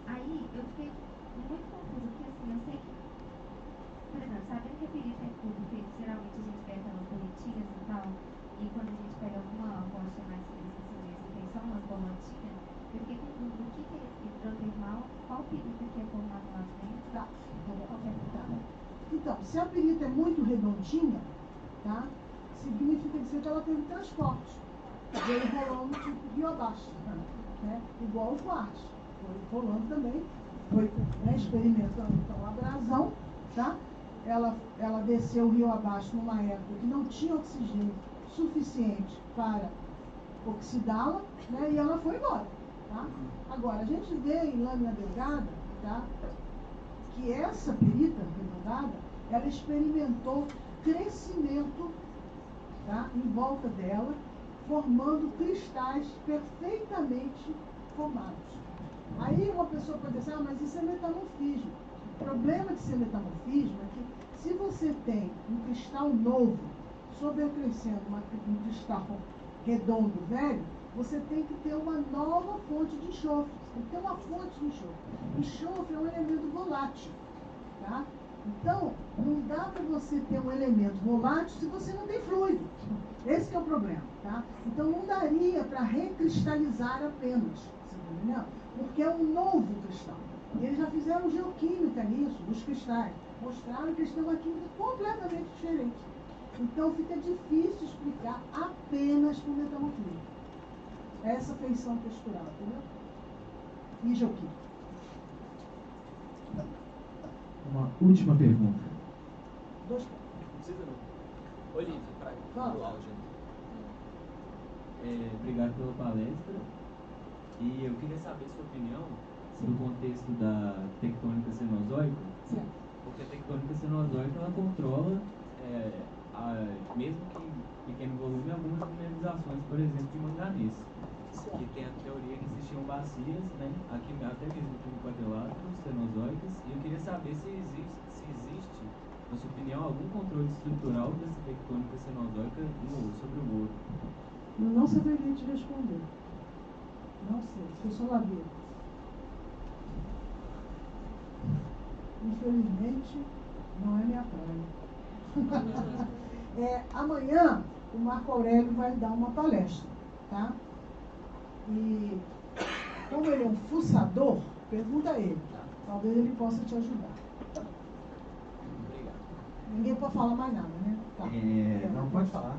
Aí eu fiquei muito confusa, porque assim, eu sei que, por exemplo, sabendo que a pirita é tudo, porque geralmente a gente pega aquelas boletinhas e tal, e quando a gente pega alguma rocha mais específica e tem só umas boletinhas, eu fiquei confusa do que é hidrotermal, qual pirita que é formada lá dentro, Tá. qualquer pirita. Então, se a pirita é muito redondinha, tá? Significa dizer que ela teve transporte. Veio rolando tipo rio abaixo, né? Igual o quartzo. Foi rolando também, foi, né, experimentando então a abrasão, tá? Ela desceu o rio abaixo numa época que não tinha oxigênio suficiente para oxidá-la, né? E ela foi embora, tá? Agora, a gente vê em lâmina delgada, tá? Que essa pirita arredondada, ela experimentou crescimento, tá? Em volta dela, formando cristais perfeitamente formados. Aí uma pessoa pode dizer, mas isso é metamorfismo. O problema de ser metamorfismo é que se você tem um cristal novo sobrecrescendo um cristal redondo velho, você tem que ter uma nova fonte de enxofre. Você tem que ter uma fonte de enxofre. Enxofre é um elemento volátil. Tá? Então, não dá para você ter um elemento volátil se você não tem fluido. Esse que é o problema, tá? Então, não daria para recristalizar apenas, você tá entendendo? Porque é um novo cristal. E eles já fizeram geoquímica nisso, dos cristais. Mostraram que eles têm uma química completamente diferente. Então, fica difícil explicar apenas com metamorfismo. Essa feição textural, entendeu? E geoquímica. Uma última pergunta. Dois Não precisa não. Oi, Lídia, Fala. do áudio. Obrigado pela palestra. E eu queria saber sua opinião sobre o contexto da tectônica cenozoica. Certo. Porque a tectônica cenozoica ela controla, mesmo que em pequeno volume, algumas mineralizações, por exemplo, de manganês. Que tem a teoria que existiam bacias, né, aqui, até mesmo aqui no quadrilátero, cenozoicas. E eu queria saber se existe, na sua opinião, algum controle estrutural dessa tectônica cenozoica sobre o ouro. Eu não saberia te responder. Não sei, eu sou ladeira. Infelizmente, não é minha praia. Amanhã, o Marco Aurélio vai dar uma palestra, tá? E, como ele é um fuçador, pergunta a ele. Talvez ele possa te ajudar. Obrigado. Ninguém pode falar mais nada, né? Tá. Não, pode falar.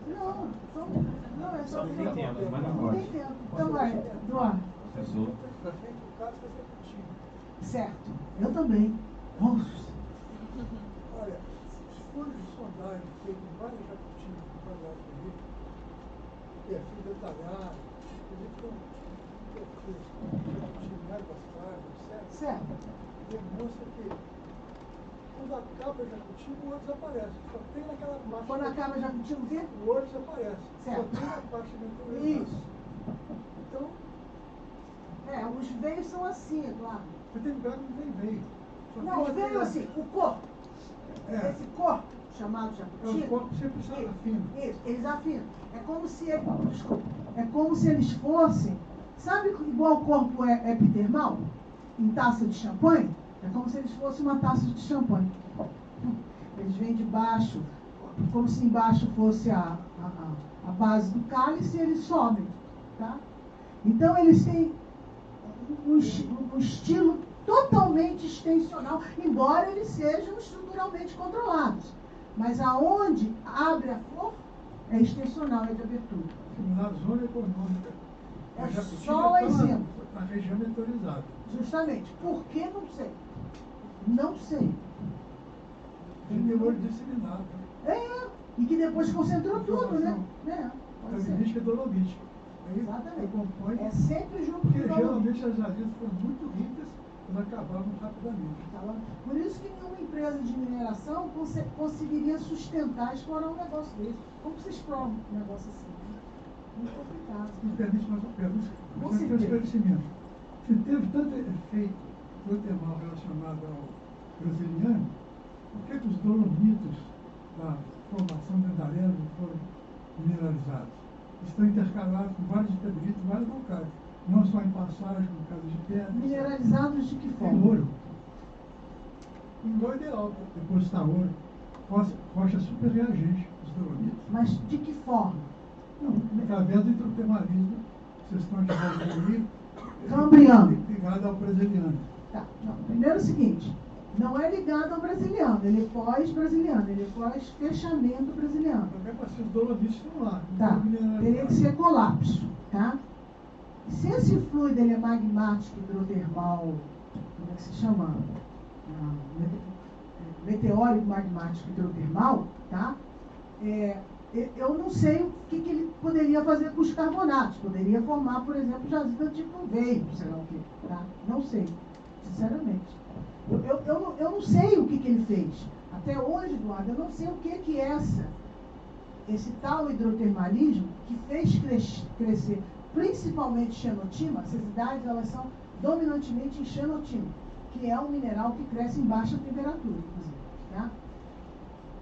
Não, é só Não tem tempo, mas não Não tem pode. tempo. Então vai, Eduardo. Professor. Certo. Eu também. Nossa. Olha, foi de sondagem feito em várias jacutinhas do Paraná do Rio, perfil detalhado, inclusive com jacutinho mais bastante, etc. Certo. Demonstra que quando acaba o jacutinho, o ouro desaparece. Só tem naquela parte. Quando acaba já contigo o quê? O ouro desaparece. Certo. Só tem na parte meteorológica. Isso. Então, Os veios são assim, Eduardo. você tem lugar que não tem veio. Só Não, os tem veios assim, o corpo. É. Esse corpo, chamado É, jacuti. os corpos sempre são afinos. Isso, eles afinam. É como se, desculpa, é como se eles fossem, sabe igual o corpo é epidermal? Em taça de champanhe? É como se eles fossem uma taça de champanhe. Eles vêm de baixo, como se embaixo fosse a base do cálice, e eles sobem, tá? Então eles têm um estilo totalmente extensional, embora eles sejam estruturalmente controlados. Mas aonde abre a cor é extensional, é de abertura. Na zona econômica. É A jacutinga só lá em tá cima. na região meteorizada. Justamente. Por que? Não sei. Não sei. Tem de ouro disseminado. E que depois concentrou tudo, né? Pode ser. Característica dolomítica. Aí Exatamente. compõe, É sempre junto porque com o valor. geralmente as areias foram muito ricas, elas acabavam rapidamente. Por isso que nenhuma empresa de mineração conseguiria sustentar, explorar um negócio desse. Como que você explora um negócio assim? Muito complicado. Me permite mais uma pergunta. Com Você tem um certeza. esclarecimento. Se teve tanto efeito hidrotermal relacionado ao brasiliano, por que os dolomitos da formação da arena não foram mineralizados? Estão intercalados com vários estabilitos, vários locais. Não só em passagem, no caso de pedra. Mineralizados de que Em forma? ouro. Em ouro ideal para depositar ouro. Rocha super reagente, os dolomitos. Mas de que forma? Não, através do hidrotermalismo, vocês estão aqui Cambriano. ligado ao brasiliano. Tá. Não, primeiro é o seguinte, não é ligado ao brasiliano, ele é pós-brasiliano, ele é pós-fechamento brasiliano. Até para os dolomitos estão lá. Tá, não mineralizados. teria que ser colapso, tá? Se esse fluido ele é magmático, hidrotermal, como é que se chama? Meteórico magmático hidrotermal, tá? Eu não sei o que ele poderia fazer com os carbonatos. Poderia formar, por exemplo, jazida tipo veio, sei lá o quê, tá? Não sei, sinceramente. Eu não sei o que ele fez. Até hoje, Eduardo, eu não sei o que é esse tal hidrotermalismo que fez crescer principalmente xenotima. Essas idades, elas são dominantemente em xenotima, que é um mineral que cresce em baixa temperatura, inclusive, tá?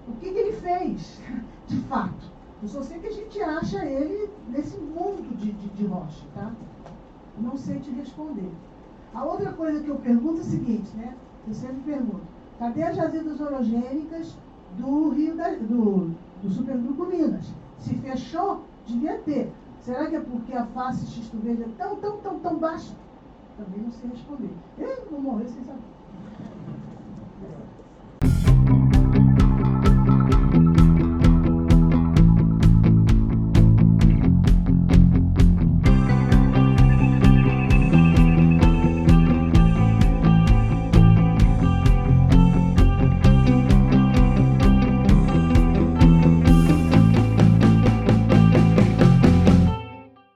O que ele fez, de fato? Eu só sei que a gente acha ele nesse mundo de rocha, tá? Não sei te responder. A outra coisa que eu pergunto é o seguinte, né? Eu sempre pergunto, Cadê as jazidas orogênicas do do Supergrupo Minas? Se fechou, devia ter. Será que é porque a face xisto verde é tão baixa? Também não sei responder. Eu vou morrer sem saber.